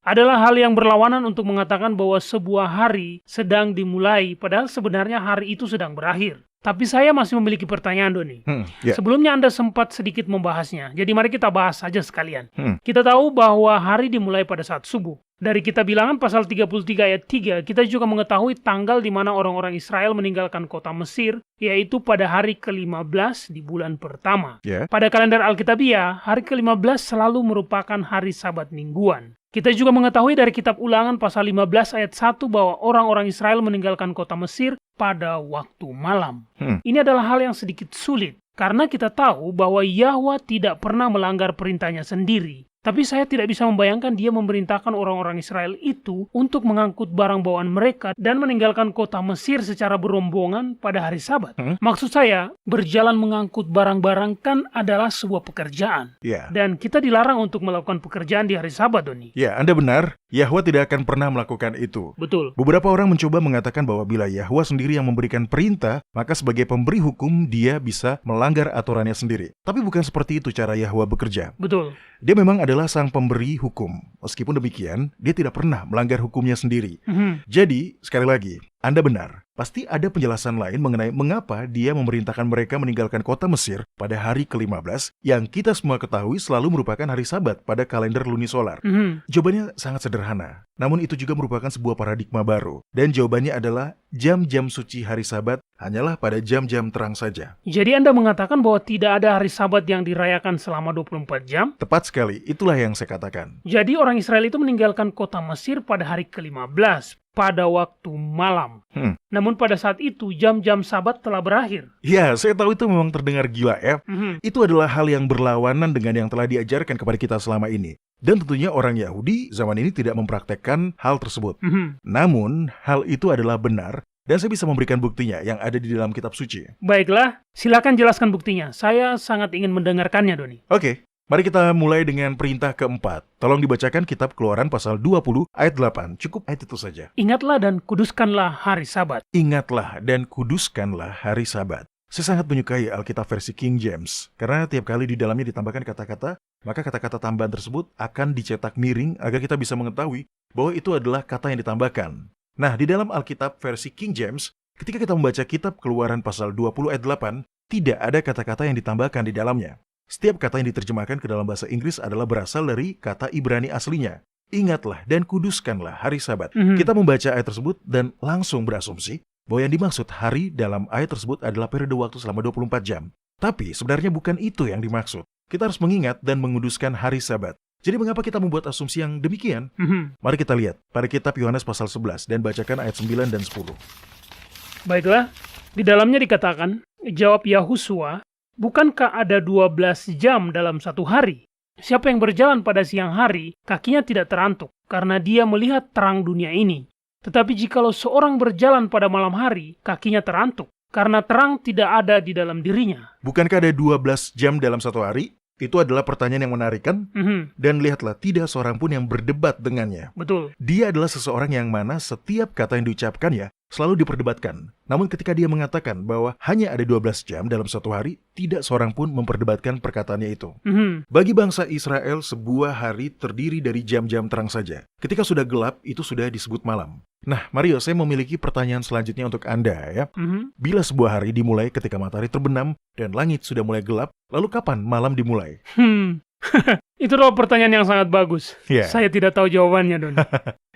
Adalah hal yang berlawanan untuk mengatakan bahwa sebuah hari sedang dimulai, padahal sebenarnya hari itu sedang berakhir. Tapi saya masih memiliki pertanyaan, Doni. Sebelumnya Anda sempat sedikit membahasnya, jadi mari kita bahas saja sekalian. Kita tahu bahwa hari dimulai pada saat subuh. Dari Kitab Bilangan pasal 33 ayat 3, kita juga mengetahui tanggal di mana orang-orang Israel meninggalkan kota Mesir, yaitu pada hari ke-15 di bulan pertama. Pada kalender Alkitabiah, hari ke-15 selalu merupakan hari Sabat mingguan. Kita juga mengetahui dari Kitab Ulangan pasal 15 ayat 1 bahwa orang-orang Israel meninggalkan kota Mesir pada waktu malam. Ini adalah hal yang sedikit sulit, karena kita tahu bahwa Yahwa tidak pernah melanggar perintahnya sendiri. Tapi saya tidak bisa membayangkan dia memerintahkan orang-orang Israel itu untuk mengangkut barang bawaan mereka dan meninggalkan kota Mesir secara berombongan pada hari Sabat. Maksud saya, berjalan mengangkut barang-barang kan adalah sebuah pekerjaan. Dan kita dilarang untuk melakukan pekerjaan di hari Sabat, Doni. Ya, Anda benar. Yahwa tidak akan pernah melakukan itu. Betul. Beberapa orang mencoba mengatakan bahwa bila Yahwa sendiri yang memberikan perintah, maka sebagai pemberi hukum dia bisa melanggar aturannya sendiri. Tapi bukan seperti itu cara Yahwa bekerja. Betul. Dia memang adalah sang pemberi hukum. Meskipun demikian, dia tidak pernah melanggar hukumnya sendiri. Jadi, sekali lagi, Anda benar. Pasti ada penjelasan lain mengenai mengapa dia memerintahkan mereka meninggalkan kota Mesir pada hari ke-15 yang kita semua ketahui selalu merupakan hari Sabat pada kalender lunisolar. Jawabannya sangat sederhana. Namun itu juga merupakan sebuah paradigma baru. Dan jawabannya adalah jam-jam suci hari Sabat hanyalah pada jam-jam terang saja. Jadi Anda mengatakan bahwa tidak ada hari Sabat yang dirayakan selama 24 jam? Tepat sekali, itulah yang saya katakan. Jadi orang Israel itu meninggalkan kota Mesir pada hari ke-15. Pada waktu malam. Namun pada saat itu jam-jam Sabat telah berakhir. Ya, saya tahu itu memang terdengar gila ya. Itu adalah hal yang berlawanan dengan yang telah diajarkan kepada kita selama ini. Dan tentunya orang Yahudi zaman ini tidak mempraktekkan hal tersebut. Namun, hal itu adalah benar. Dan saya bisa memberikan buktinya yang ada di dalam kitab suci. Baiklah, silakan jelaskan buktinya. Saya sangat ingin mendengarkannya, Doni. Oke. Mari kita mulai dengan perintah keempat. Tolong dibacakan kitab Keluaran pasal 20 ayat 8. Cukup ayat itu saja. Ingatlah dan kuduskanlah hari Sabat. Ingatlah dan kuduskanlah hari Sabat. Saya sangat menyukai Alkitab versi King James. Karena tiap kali di dalamnya ditambahkan kata-kata, maka kata-kata tambahan tersebut akan dicetak miring agar kita bisa mengetahui bahwa itu adalah kata yang ditambahkan. Nah, di dalam Alkitab versi King James, ketika kita membaca kitab Keluaran pasal 20 ayat 8, tidak ada kata-kata yang ditambahkan di dalamnya. Setiap kata yang diterjemahkan ke dalam bahasa Inggris adalah berasal dari kata Ibrani aslinya. Ingatlah dan kuduskanlah hari Sabat. Kita membaca ayat tersebut dan langsung berasumsi bahwa yang dimaksud hari dalam ayat tersebut adalah periode waktu selama 24 jam. Tapi sebenarnya bukan itu yang dimaksud. Kita harus mengingat dan menguduskan hari Sabat. Jadi mengapa kita membuat asumsi yang demikian? Mari kita lihat pada kitab Yohanes pasal 11 dan bacakan ayat 9 dan 10. Baiklah, di dalamnya dikatakan, jawab Yahusua, bukankah ada 12 jam dalam satu hari? Siapa yang berjalan pada siang hari, kakinya tidak terantuk, karena dia melihat terang dunia ini. Tetapi jikalau seorang berjalan pada malam hari, kakinya terantuk, karena terang tidak ada di dalam dirinya. Bukankah ada 12 jam dalam satu hari? Itu adalah pertanyaan yang menarik kan? Dan lihatlah, tidak seorang pun yang berdebat dengannya. Betul. Dia adalah seseorang yang mana setiap kata yang diucapkannya selalu diperdebatkan. Namun ketika dia mengatakan bahwa hanya ada 12 jam dalam satu hari, tidak seorang pun memperdebatkan perkataannya itu. Bagi bangsa Israel, sebuah hari terdiri dari jam-jam terang saja. Ketika sudah gelap, itu sudah disebut malam. Nah, Mario, saya memiliki pertanyaan selanjutnya untuk Anda ya. Bila sebuah hari dimulai ketika matahari terbenam dan langit sudah mulai gelap, lalu kapan malam dimulai? Itu adalah pertanyaan yang sangat bagus. Yeah. Saya tidak tahu jawabannya, Don.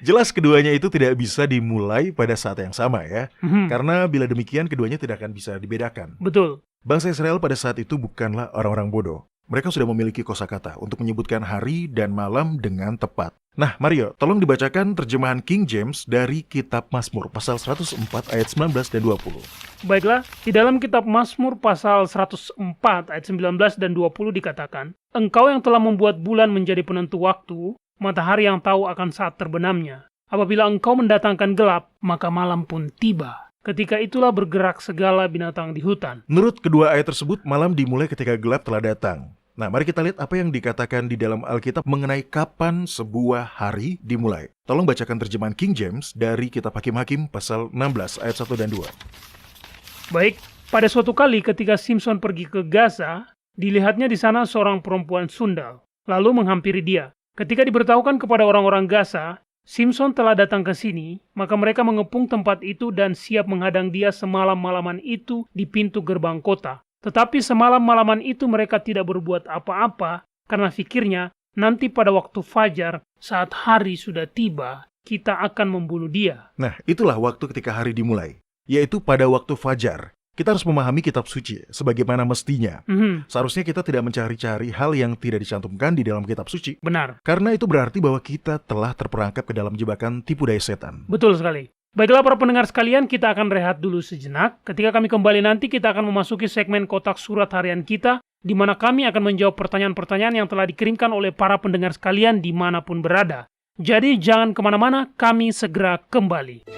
Jelas keduanya itu tidak bisa dimulai pada saat yang sama ya. Karena bila demikian keduanya tidak akan bisa dibedakan. Betul. Bangsa Israel pada saat itu bukanlah orang-orang bodoh. Mereka sudah memiliki kosakata untuk menyebutkan hari dan malam dengan tepat. Nah, Mario, tolong dibacakan terjemahan King James dari Kitab Mazmur pasal 104 ayat 19 dan 20. Baiklah, di dalam Kitab Mazmur pasal 104 ayat 19 dan 20 dikatakan, Engkau yang telah membuat bulan menjadi penentu waktu, matahari yang tahu akan saat terbenamnya. Apabila engkau mendatangkan gelap, maka malam pun tiba. Ketika itulah bergerak segala binatang di hutan. Menurut kedua ayat tersebut, malam dimulai ketika gelap telah datang. Nah, mari kita lihat apa yang dikatakan di dalam Alkitab mengenai kapan sebuah hari dimulai. Tolong bacakan terjemahan King James dari Kitab Hakim-Hakim pasal 16 ayat 1 dan 2. Baik, pada suatu kali ketika Simson pergi ke Gaza, dilihatnya di sana seorang perempuan sundal, lalu menghampiri dia. Ketika diberitahukan kepada orang-orang Gaza, Simson telah datang ke sini, maka mereka mengepung tempat itu dan siap menghadang dia semalam-malaman itu di pintu gerbang kota. Tetapi semalam-malaman itu mereka tidak berbuat apa-apa, karena fikirnya, nanti pada waktu fajar, saat hari sudah tiba, kita akan membunuh dia. Nah, itulah waktu ketika hari dimulai, yaitu pada waktu fajar. Kita harus memahami kitab suci sebagaimana mestinya. Seharusnya kita tidak mencari-cari hal yang tidak dicantumkan di dalam kitab suci. Benar. Karena itu berarti bahwa kita telah terperangkap ke dalam jebakan tipu daya setan. Betul sekali. Baiklah para pendengar sekalian, kita akan rehat dulu sejenak. Ketika kami kembali nanti, kita akan memasuki segmen kotak surat harian kita, di mana kami akan menjawab pertanyaan-pertanyaan yang telah dikirimkan oleh para pendengar sekalian dimanapun berada. Jadi jangan kemana-mana, kami segera kembali.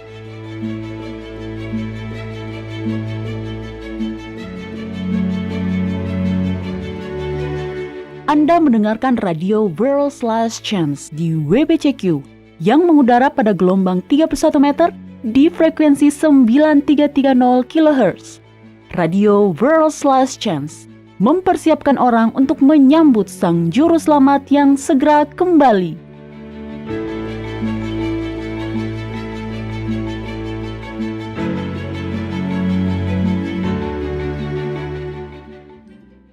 Anda mendengarkan radio World's Last Chance di WBCQ yang mengudara pada gelombang 31 meter di frekuensi 9330 kHz. Radio World's Last Chance mempersiapkan orang untuk menyambut Sang Juru Selamat yang segera kembali.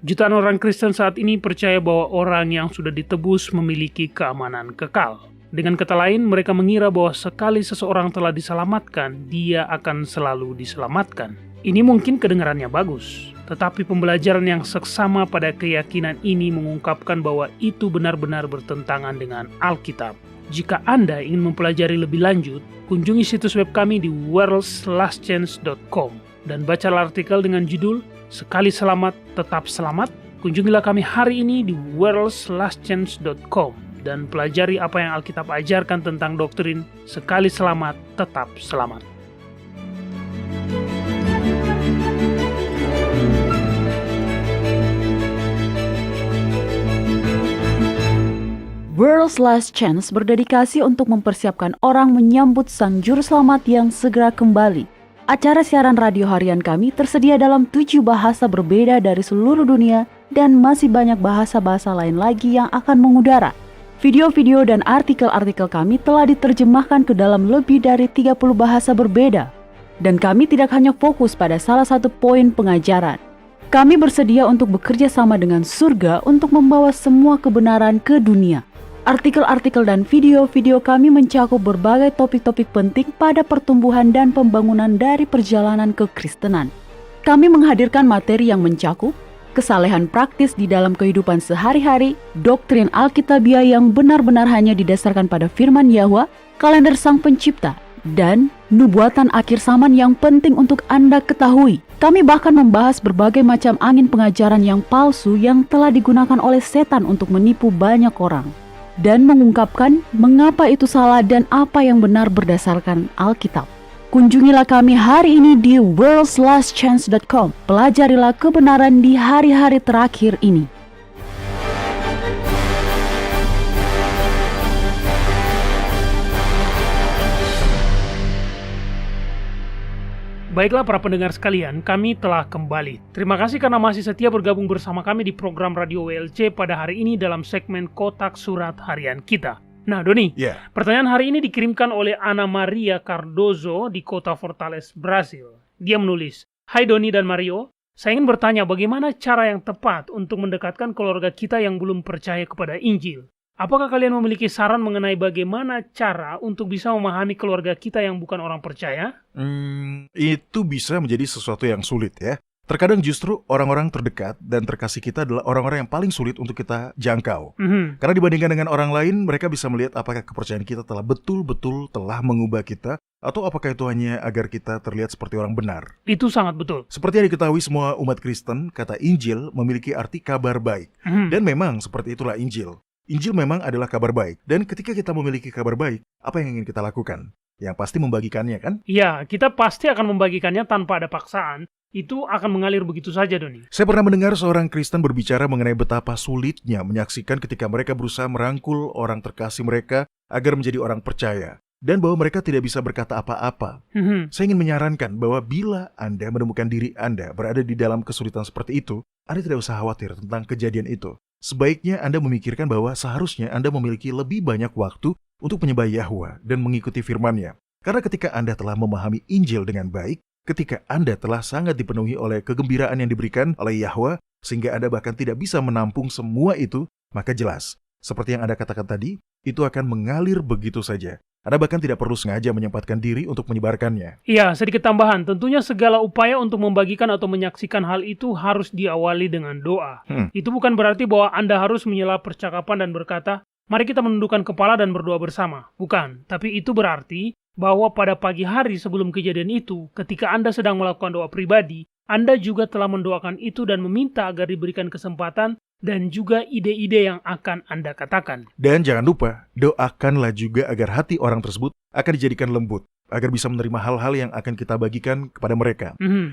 Jutaan orang Kristen saat ini percaya bahwa orang yang sudah ditebus memiliki keamanan kekal. Dengan kata lain, mereka mengira bahwa sekali seseorang telah diselamatkan, dia akan selalu diselamatkan. Ini mungkin kedengarannya bagus, tetapi pembelajaran yang seksama pada keyakinan ini mengungkapkan bahwa itu benar-benar bertentangan dengan Alkitab. Jika Anda ingin mempelajari lebih lanjut, kunjungi situs web kami di worldslastchance.com dan bacalah artikel dengan judul Sekali Selamat, Tetap Selamat. Kunjungilah kami hari ini di worldslastchance.com dan pelajari apa yang Alkitab ajarkan tentang doktrin Sekali Selamat, Tetap Selamat. World's Last Chance berdedikasi untuk mempersiapkan orang menyambut Sang Juru Selamat yang segera kembali. Acara siaran radio harian kami tersedia dalam 7 bahasa berbeda dari seluruh dunia dan masih banyak bahasa-bahasa lain lagi yang akan mengudara. Video-video dan artikel-artikel kami telah diterjemahkan ke dalam lebih dari 30 bahasa berbeda. Dan kami tidak hanya fokus pada salah satu poin pengajaran. Kami bersedia untuk bekerja sama dengan surga untuk membawa semua kebenaran ke dunia. Artikel-artikel dan video-video kami mencakup berbagai topik-topik penting pada pertumbuhan dan pembangunan dari perjalanan kekristenan. Kami menghadirkan materi yang mencakup kesalehan praktis di dalam kehidupan sehari-hari, doktrin Alkitabiah yang benar-benar hanya didasarkan pada firman Yahwa, kalender Sang Pencipta, dan nubuatan akhir zaman yang penting untuk Anda ketahui. Kami bahkan membahas berbagai macam angin pengajaran yang palsu yang telah digunakan oleh setan untuk menipu banyak orang, dan mengungkapkan mengapa itu salah dan apa yang benar berdasarkan Alkitab. Kunjungilah kami hari ini di worldslastchance.com. Pelajarilah kebenaran di hari-hari terakhir ini. Baiklah para pendengar sekalian, kami telah kembali. Terima kasih karena masih setia bergabung bersama kami di program Radio WLC pada hari ini dalam segmen Kotak Surat Harian kita. Nah Doni, pertanyaan hari ini dikirimkan oleh Ana Maria Cardozo di kota Fortaleza, Brasil. Dia menulis, "Hai Doni dan Mario, saya ingin bertanya bagaimana cara yang tepat untuk mendekatkan keluarga kita yang belum percaya kepada Injil. Apakah kalian memiliki saran mengenai bagaimana cara untuk bisa memahami keluarga kita yang bukan orang percaya?" Itu bisa menjadi sesuatu yang sulit ya. Terkadang justru orang-orang terdekat dan terkasih kita adalah orang-orang yang paling sulit untuk kita jangkau. Karena dibandingkan dengan orang lain, mereka bisa melihat apakah kepercayaan kita telah betul-betul telah mengubah kita, atau apakah itu hanya agar kita terlihat seperti orang benar. Itu sangat betul. Seperti yang diketahui semua umat Kristen, kata Injil memiliki arti kabar baik. Dan memang seperti itulah Injil. Injil memang adalah kabar baik. Dan ketika kita memiliki kabar baik, apa yang ingin kita lakukan? Yang pasti membagikannya kan? Ya, kita pasti akan membagikannya tanpa ada paksaan. Itu akan mengalir begitu saja, Doni. Saya pernah mendengar seorang Kristen berbicara mengenai betapa sulitnya menyaksikan ketika mereka berusaha merangkul orang terkasih mereka agar menjadi orang percaya. Dan bahwa mereka tidak bisa berkata apa-apa. Saya ingin menyarankan bahwa bila Anda menemukan diri Anda berada di dalam kesulitan seperti itu, Anda tidak usah khawatir tentang kejadian itu. Sebaiknya Anda memikirkan bahwa seharusnya Anda memiliki lebih banyak waktu untuk menyembah Yahwa dan mengikuti firman-Nya. Karena ketika Anda telah memahami Injil dengan baik, ketika Anda telah sangat dipenuhi oleh kegembiraan yang diberikan oleh Yahwa, sehingga Anda bahkan tidak bisa menampung semua itu, maka jelas, seperti yang Anda katakan tadi, itu akan mengalir begitu saja. Anda bahkan tidak perlu sengaja menyempatkan diri untuk menyebarkannya. Iya, sedikit tambahan. Tentunya segala upaya untuk membagikan atau menyaksikan hal itu harus diawali dengan doa. Itu bukan berarti bahwa Anda harus menyela percakapan dan berkata, "Mari kita menundukkan kepala dan berdoa bersama." Bukan, tapi itu berarti bahwa pada pagi hari sebelum kejadian itu, ketika Anda sedang melakukan doa pribadi, Anda juga telah mendoakan itu dan meminta agar diberikan kesempatan dan juga ide-ide yang akan Anda katakan. Dan jangan lupa, doakanlah juga agar hati orang tersebut akan dijadikan lembut, agar bisa menerima hal-hal yang akan kita bagikan kepada mereka.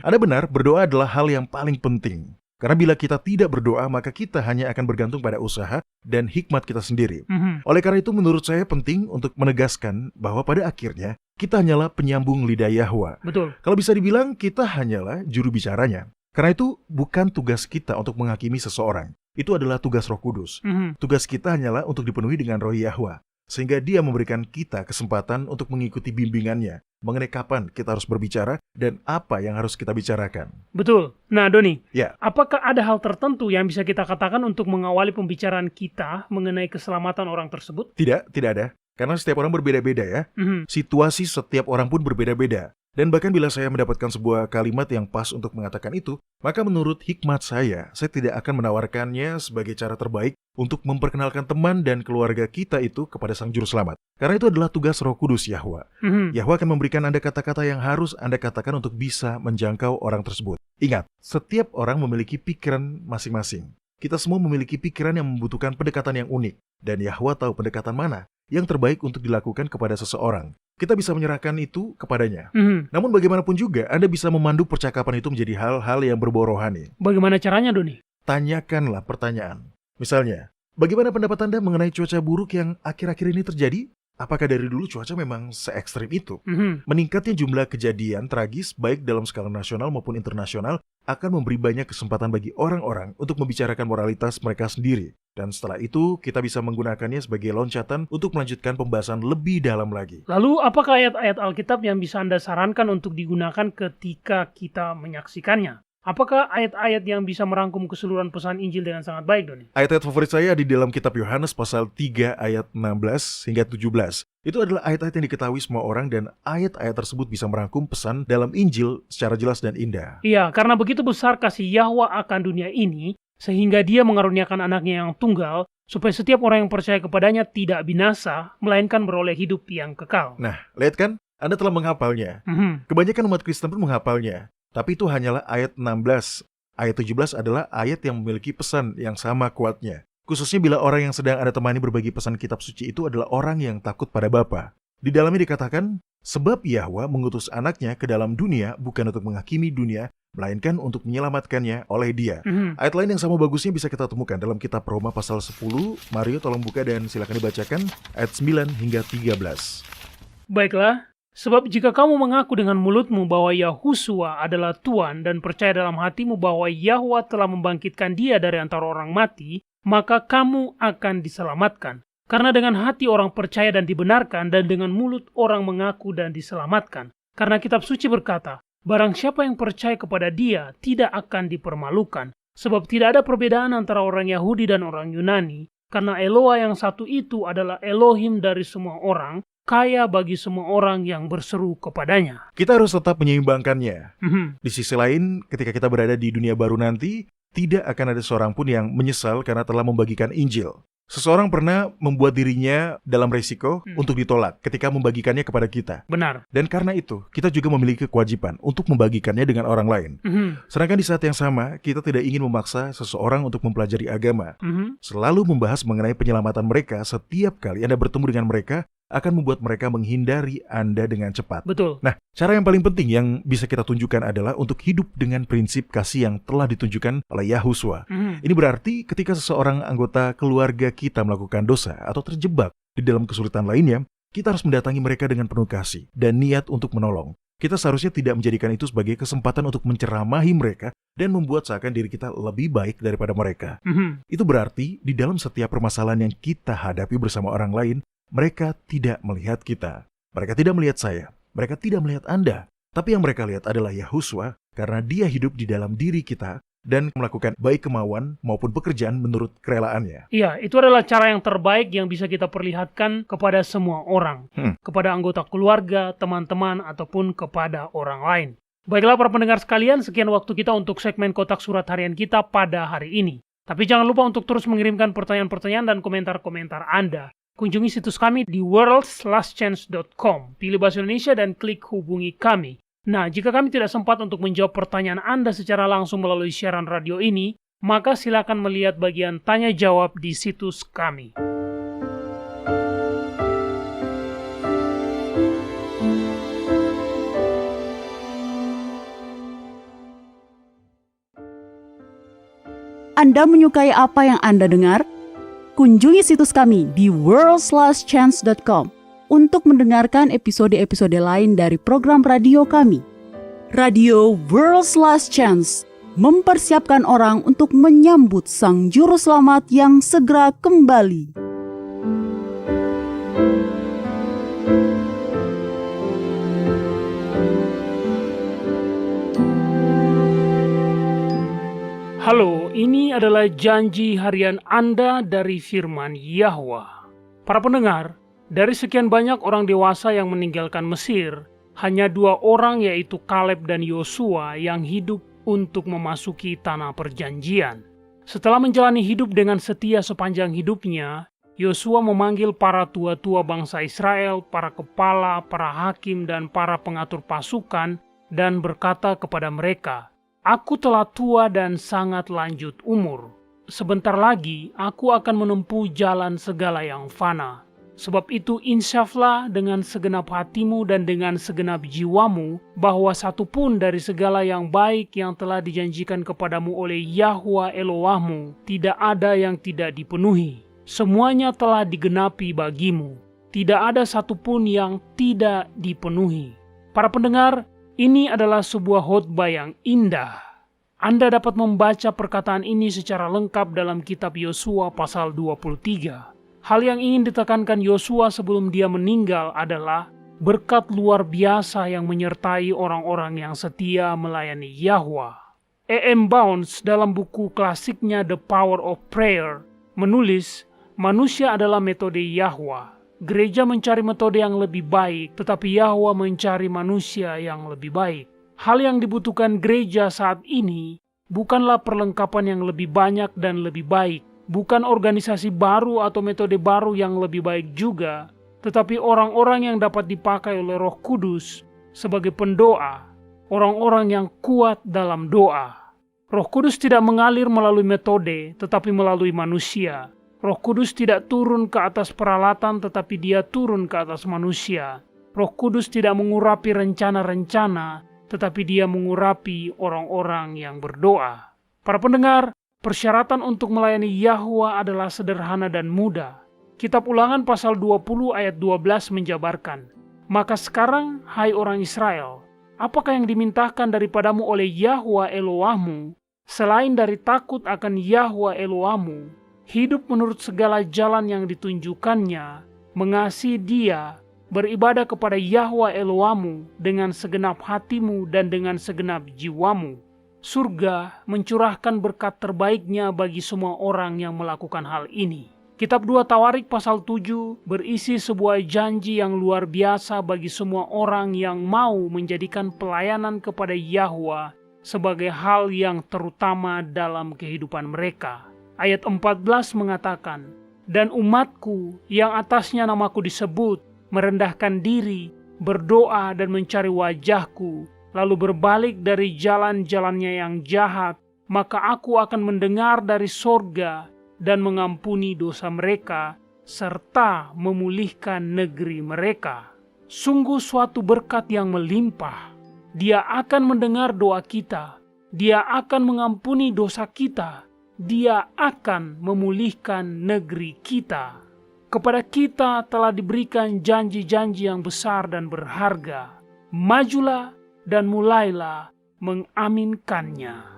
Anda benar, berdoa adalah hal yang paling penting. Karena bila kita tidak berdoa, maka kita hanya akan bergantung pada usaha dan hikmat kita sendiri. Oleh karena itu, menurut saya penting untuk menegaskan bahwa pada akhirnya, kita hanyalah penyambung lidah Yahwa. Betul. Kalau bisa dibilang, kita hanyalah juru bicaranya. Karena itu, bukan tugas kita untuk menghakimi seseorang. Itu adalah tugas Roh Kudus. Tugas kita hanyalah untuk dipenuhi dengan Roh Yahwa. Sehingga Dia memberikan kita kesempatan untuk mengikuti bimbingannya mengenai kapan kita harus berbicara dan apa yang harus kita bicarakan. Betul. Nah, Doni, apakah ada hal tertentu yang bisa kita katakan untuk mengawali pembicaraan kita mengenai keselamatan orang tersebut? Tidak ada. Karena setiap orang berbeda-beda ya. Situasi setiap orang pun berbeda-beda. Dan bahkan bila saya mendapatkan sebuah kalimat yang pas untuk mengatakan itu, maka menurut hikmat saya tidak akan menawarkannya sebagai cara terbaik untuk memperkenalkan teman dan keluarga kita itu kepada Sang Juru Selamat. Karena itu adalah tugas Roh Kudus Yahwa. Yahwa akan memberikan Anda kata-kata yang harus Anda katakan untuk bisa menjangkau orang tersebut. Ingat, setiap orang memiliki pikiran masing-masing. Kita semua memiliki pikiran yang membutuhkan pendekatan yang unik. Dan Yahwa tahu pendekatan mana yang terbaik untuk dilakukan kepada seseorang. Kita bisa menyerahkan itu kepadanya. Namun bagaimanapun juga, Anda bisa memandu percakapan itu menjadi hal-hal yang berbau rohani. Bagaimana caranya, Doni? Tanyakanlah pertanyaan. Misalnya, bagaimana pendapat Anda mengenai cuaca buruk yang akhir-akhir ini terjadi? Apakah dari dulu cuaca memang se-ekstrim itu? Meningkatnya jumlah kejadian tragis baik dalam skala nasional maupun internasional akan memberi banyak kesempatan bagi orang-orang untuk membicarakan moralitas mereka sendiri. Dan setelah itu, kita bisa menggunakannya sebagai loncatan untuk melanjutkan pembahasan lebih dalam lagi. Lalu, apakah ayat-ayat Alkitab yang bisa Anda sarankan untuk digunakan ketika kita menyaksikannya? Apakah ayat-ayat yang bisa merangkum keseluruhan pesan Injil dengan sangat baik, Doni? Ayat-ayat favorit saya di dalam kitab Yohanes pasal 3 ayat 16 hingga 17. Itu adalah ayat-ayat yang diketahui semua orang dan ayat-ayat tersebut bisa merangkum pesan dalam Injil secara jelas dan indah. Iya, karena begitu besar kasih Yahwa akan dunia ini, sehingga Dia mengaruniakan anaknya yang tunggal, supaya setiap orang yang percaya kepadanya tidak binasa, melainkan beroleh hidup yang kekal. Nah, lihat kan? Anda telah menghafalnya. Kebanyakan umat Kristen pun menghafalnya. Tapi itu hanyalah ayat 16. Ayat 17 adalah ayat yang memiliki pesan yang sama kuatnya. Khususnya bila orang yang sedang Anda temani berbagi pesan kitab suci itu adalah orang yang takut pada Bapa. Di dalamnya dikatakan, sebab Yahwa mengutus anaknya ke dalam dunia bukan untuk menghakimi dunia, melainkan untuk menyelamatkannya oleh dia. Ayat lain yang sama bagusnya bisa kita temukan dalam kitab Roma pasal 10. Mario tolong buka dan silakan dibacakan ayat 9 hingga 13. Baiklah, sebab jika kamu mengaku dengan mulutmu bahwa Yahusua adalah Tuhan dan percaya dalam hatimu bahwa Yahwa telah membangkitkan dia dari antara orang mati, maka kamu akan diselamatkan. Karena dengan hati orang percaya dan dibenarkan, dan dengan mulut orang mengaku dan diselamatkan. Karena kitab suci berkata, barang siapa yang percaya kepada dia tidak akan dipermalukan. Sebab tidak ada perbedaan antara orang Yahudi dan orang Yunani, karena Eloa yang satu itu adalah Elohim dari semua orang, kaya bagi semua orang yang berseru kepadanya. Kita harus tetap menyeimbangkannya. Di sisi lain, ketika kita berada di dunia baru nanti, tidak akan ada seorang pun yang menyesal karena telah membagikan Injil. Seseorang pernah membuat dirinya dalam resiko untuk ditolak ketika membagikannya kepada kita. Benar. Dan karena itu, kita juga memiliki kewajiban untuk membagikannya dengan orang lain. Sedangkan di saat yang sama, kita tidak ingin memaksa seseorang untuk mempelajari agama. Selalu membahas mengenai penyelamatan mereka setiap kali Anda bertemu dengan mereka, akan membuat mereka menghindari Anda dengan cepat. Betul. Nah, cara yang paling penting yang bisa kita tunjukkan adalah untuk hidup dengan prinsip kasih yang telah ditunjukkan oleh Yahusua. Ini berarti ketika seseorang anggota keluarga kita melakukan dosa atau terjebak di dalam kesulitan lainnya, kita harus mendatangi mereka dengan penuh kasih dan niat untuk menolong. Kita seharusnya tidak menjadikan itu sebagai kesempatan untuk menceramahi mereka dan membuat seakan diri kita lebih baik daripada mereka. Itu berarti di dalam setiap permasalahan yang kita hadapi bersama orang lain, mereka tidak melihat kita. Mereka tidak melihat saya. Mereka tidak melihat Anda. Tapi yang mereka lihat adalah Yahusua karena dia hidup di dalam diri kita dan melakukan baik kemauan maupun pekerjaan menurut kerelaannya. Iya, itu adalah cara yang terbaik yang bisa kita perlihatkan kepada semua orang. Kepada anggota keluarga, teman-teman, ataupun kepada orang lain. Baiklah para pendengar sekalian, sekian waktu kita untuk segmen kotak surat harian kita pada hari ini. Tapi jangan lupa untuk terus mengirimkan pertanyaan-pertanyaan dan komentar-komentar Anda. Kunjungi situs kami di worldslastchance.com. Pilih bahasa Indonesia dan klik hubungi kami. Nah, jika kami tidak sempat untuk menjawab pertanyaan Anda secara langsung melalui siaran radio ini, maka silakan melihat bagian tanya jawab di situs kami. Anda menyukai apa yang Anda dengar? Kunjungi situs kami di worldslastchance.com untuk mendengarkan episode-episode lain dari program radio kami. Radio World's Last Chance mempersiapkan orang untuk menyambut Sang Juru Selamat yang segera kembali. Halo, ini adalah janji harian Anda dari firman Yahwa. Para pendengar, dari sekian banyak orang dewasa yang meninggalkan Mesir, hanya 2 orang yaitu Kaleb dan Yosua yang hidup untuk memasuki tanah perjanjian. Setelah menjalani hidup dengan setia sepanjang hidupnya, Yosua memanggil para tua-tua bangsa Israel, para kepala, para hakim, dan para pengatur pasukan, dan berkata kepada mereka, "Aku telah tua dan sangat lanjut umur. Sebentar lagi aku akan menempuh jalan segala yang fana. Sebab itu insyaflah dengan segenap hatimu dan dengan segenap jiwamu bahwa satupun dari segala yang baik yang telah dijanjikan kepadamu oleh Yahwa Elohmu tidak ada yang tidak dipenuhi. Semuanya telah digenapi bagimu. Tidak ada satupun yang tidak dipenuhi." Para pendengar, ini adalah sebuah khotbah yang indah. Anda dapat membaca perkataan ini secara lengkap dalam kitab Yosua pasal 23. Hal yang ingin ditekankan Yosua sebelum dia meninggal adalah berkat luar biasa yang menyertai orang-orang yang setia melayani Yahwa. E.M. Bounds dalam buku klasiknya The Power of Prayer menulis, manusia adalah metode Yahwa. Gereja mencari metode yang lebih baik, tetapi Yahwa mencari manusia yang lebih baik. Hal yang dibutuhkan gereja saat ini bukanlah perlengkapan yang lebih banyak dan lebih baik, bukan organisasi baru atau metode baru yang lebih baik juga, tetapi orang-orang yang dapat dipakai oleh Roh Kudus sebagai pendoa, orang-orang yang kuat dalam doa. Roh Kudus tidak mengalir melalui metode, tetapi melalui manusia. Roh Kudus tidak turun ke atas peralatan, tetapi Dia turun ke atas manusia. Roh Kudus tidak mengurapi rencana-rencana, tetapi Dia mengurapi orang-orang yang berdoa. Para pendengar, persyaratan untuk melayani Yahwa adalah sederhana dan mudah. Kitab Ulangan pasal 20 ayat 12 menjabarkan, "Maka sekarang, hai orang Israel, apakah yang dimintakan daripadamu oleh Yahwa Elohmu, selain dari takut akan Yahwa Elohmu, hidup menurut segala jalan yang ditunjukkannya, mengasihi Dia, beribadah kepada Yahwa Elohmu dengan segenap hatimu dan dengan segenap jiwamu. Surga mencurahkan berkat terbaiknya bagi semua orang yang melakukan hal ini." Kitab 2 Tawarik pasal 7 berisi sebuah janji yang luar biasa bagi semua orang yang mau menjadikan pelayanan kepada Yahwa sebagai hal yang terutama dalam kehidupan mereka. Ayat 14 mengatakan, "Dan umatku yang atasnya namaku disebut, merendahkan diri, berdoa dan mencari wajahku, lalu berbalik dari jalan-jalannya yang jahat, maka aku akan mendengar dari sorga dan mengampuni dosa mereka, serta memulihkan negeri mereka." Sungguh suatu berkat yang melimpah. Dia akan mendengar doa kita, Dia akan mengampuni dosa kita, Dia akan memulihkan negeri kita. Kepada kita telah diberikan janji-janji yang besar dan berharga. Majulah dan mulailah mengaminkannya.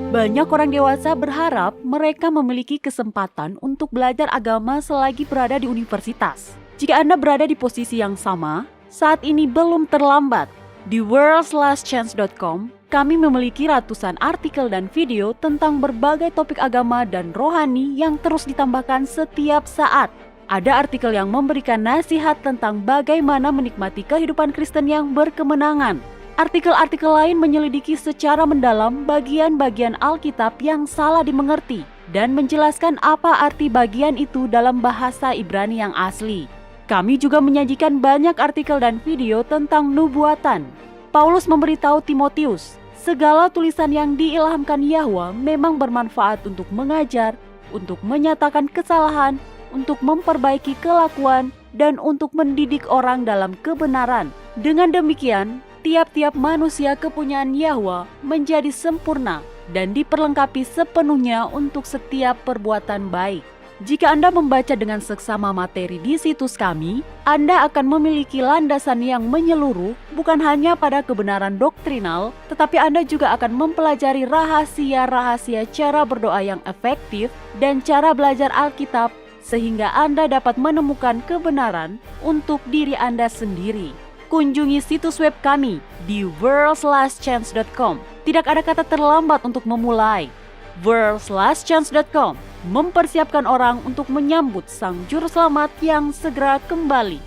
Banyak orang dewasa berharap mereka memiliki kesempatan untuk belajar agama selagi berada di universitas. Jika Anda berada di posisi yang sama, saat ini belum terlambat. Di worldslastchance.com, kami memiliki ratusan artikel dan video tentang berbagai topik agama dan rohani yang terus ditambahkan setiap saat. Ada artikel yang memberikan nasihat tentang bagaimana menikmati kehidupan Kristen yang berkemenangan. Artikel-artikel lain menyelidiki secara mendalam bagian-bagian Alkitab yang salah dimengerti dan menjelaskan apa arti bagian itu dalam bahasa Ibrani yang asli. Kami juga menyajikan banyak artikel dan video tentang nubuatan. Paulus memberitahu Timotius, segala tulisan yang diilhamkan Yahwa memang bermanfaat untuk mengajar, untuk menyatakan kesalahan, untuk memperbaiki kelakuan, dan untuk mendidik orang dalam kebenaran. Dengan demikian, tiap-tiap manusia kepunyaan Yahwa menjadi sempurna dan diperlengkapi sepenuhnya untuk setiap perbuatan baik. Jika Anda membaca dengan seksama materi di situs kami, Anda akan memiliki landasan yang menyeluruh bukan hanya pada kebenaran doktrinal, tetapi Anda juga akan mempelajari rahasia-rahasia cara berdoa yang efektif dan cara belajar Alkitab sehingga Anda dapat menemukan kebenaran untuk diri Anda sendiri. Kunjungi situs web kami di worldslastchance.com. Tidak ada kata terlambat untuk memulai. worldslastchance.com mempersiapkan orang untuk menyambut Sang Juru Selamat yang segera kembali.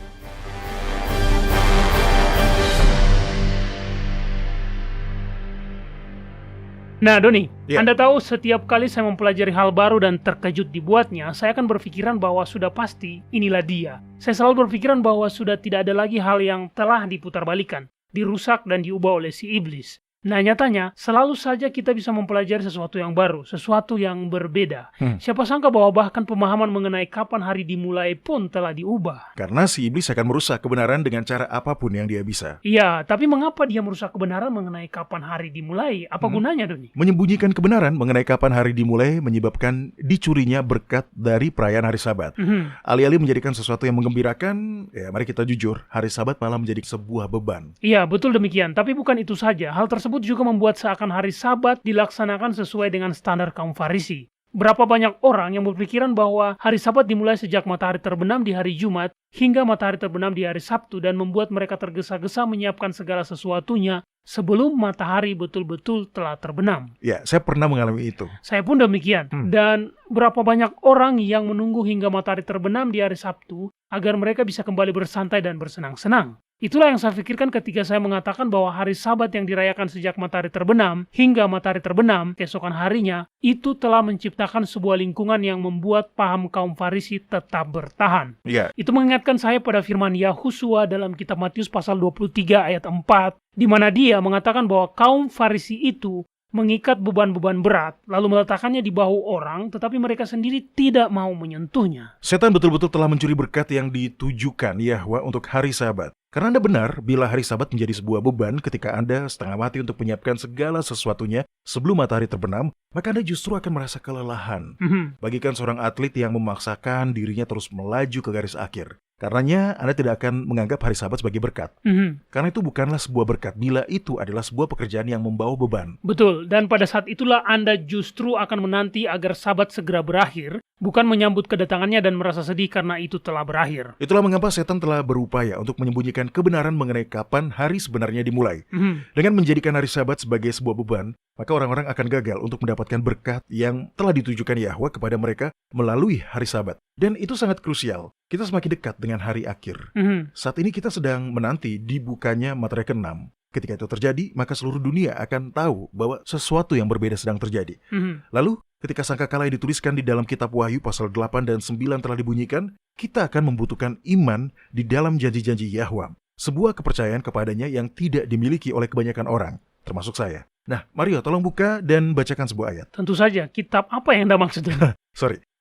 Nah, Doni, Ya. Anda tahu setiap kali saya mempelajari hal baru dan terkejut dibuatnya, saya akan berpikiran bahwa sudah pasti inilah dia. Saya selalu berpikiran bahwa sudah tidak ada lagi hal yang telah diputarbalikan, dirusak dan diubah oleh si iblis. Nah, nyatanya selalu saja kita bisa mempelajari sesuatu yang baru, sesuatu yang berbeda. Siapa sangka bahwa bahkan pemahaman mengenai kapan hari dimulai pun telah diubah. Karena si iblis akan merusak kebenaran dengan cara apapun yang dia bisa. Iya, tapi mengapa dia merusak kebenaran mengenai kapan hari dimulai? Apa gunanya, Doni? Menyembunyikan kebenaran mengenai kapan hari dimulai menyebabkan dicurinya berkat dari perayaan hari Sabat. Alih-alih menjadikan sesuatu yang menggembirakan, ya mari kita jujur, hari Sabat malah menjadi sebuah beban. Iya, betul demikian. Tapi bukan itu saja. Hal tersebut juga membuat seakan hari Sabat dilaksanakan sesuai dengan standar kaum Farisi. Berapa banyak orang yang berpikiran bahwa hari Sabat dimulai sejak matahari terbenam di hari Jumat hingga matahari terbenam di hari Sabtu dan membuat mereka tergesa-gesa menyiapkan segala sesuatunya sebelum matahari betul-betul telah terbenam. Ya, saya pernah mengalami itu. Saya pun demikian. Dan berapa banyak orang yang menunggu hingga matahari terbenam di hari Sabtu agar mereka bisa kembali bersantai dan bersenang-senang. Itulah yang saya pikirkan ketika saya mengatakan bahwa hari Sabat yang dirayakan sejak matahari terbenam hingga matahari terbenam keesokan harinya, itu telah menciptakan sebuah lingkungan yang membuat paham kaum Farisi tetap bertahan. Itu mengingatkan saya pada firman Yahusua dalam kitab Matius pasal 23 ayat 4, di mana dia mengatakan bahwa kaum Farisi itu mengikat beban-beban berat, lalu meletakkannya di bahu orang, tetapi mereka sendiri tidak mau menyentuhnya. Setan betul-betul telah mencuri berkat yang ditujukan Yahwa untuk hari Sabat. Karena Anda benar, bila hari Sabat menjadi sebuah beban ketika Anda setengah mati untuk menyiapkan segala sesuatunya sebelum matahari terbenam, maka Anda justru akan merasa kelelahan. Bagikan seorang atlet yang memaksakan dirinya terus melaju ke garis akhir. Karenanya, Anda tidak akan menganggap hari Sabat sebagai berkat. Karena itu bukanlah sebuah berkat, bila itu adalah sebuah pekerjaan yang membawa beban. Betul, dan pada saat itulah Anda justru akan menanti agar Sabat segera berakhir, bukan menyambut kedatangannya dan merasa sedih karena itu telah berakhir. Itulah mengapa setan telah berupaya untuk menyembunyikan kebenaran mengenai kapan hari sebenarnya dimulai. Dengan menjadikan hari Sabat sebagai sebuah beban, maka orang-orang akan gagal untuk mendapatkan berkat yang telah ditujukan Yahwa kepada mereka melalui hari Sabat. Dan itu sangat krusial. Kita semakin dekat dengan hari akhir. Saat ini kita sedang menanti dibukanya materai ke-6. Ketika itu terjadi, maka seluruh dunia akan tahu bahwa sesuatu yang berbeda sedang terjadi. Lalu, ketika sangkakala yang dituliskan di dalam kitab Wahyu pasal 8 dan 9 telah dibunyikan, kita akan membutuhkan iman di dalam janji-janji Yahwa. Sebuah kepercayaan kepadanya yang tidak dimiliki oleh kebanyakan orang, termasuk saya. Nah, Mario, tolong buka dan bacakan sebuah ayat. Tentu saja, kitab apa yang Anda maksudkan?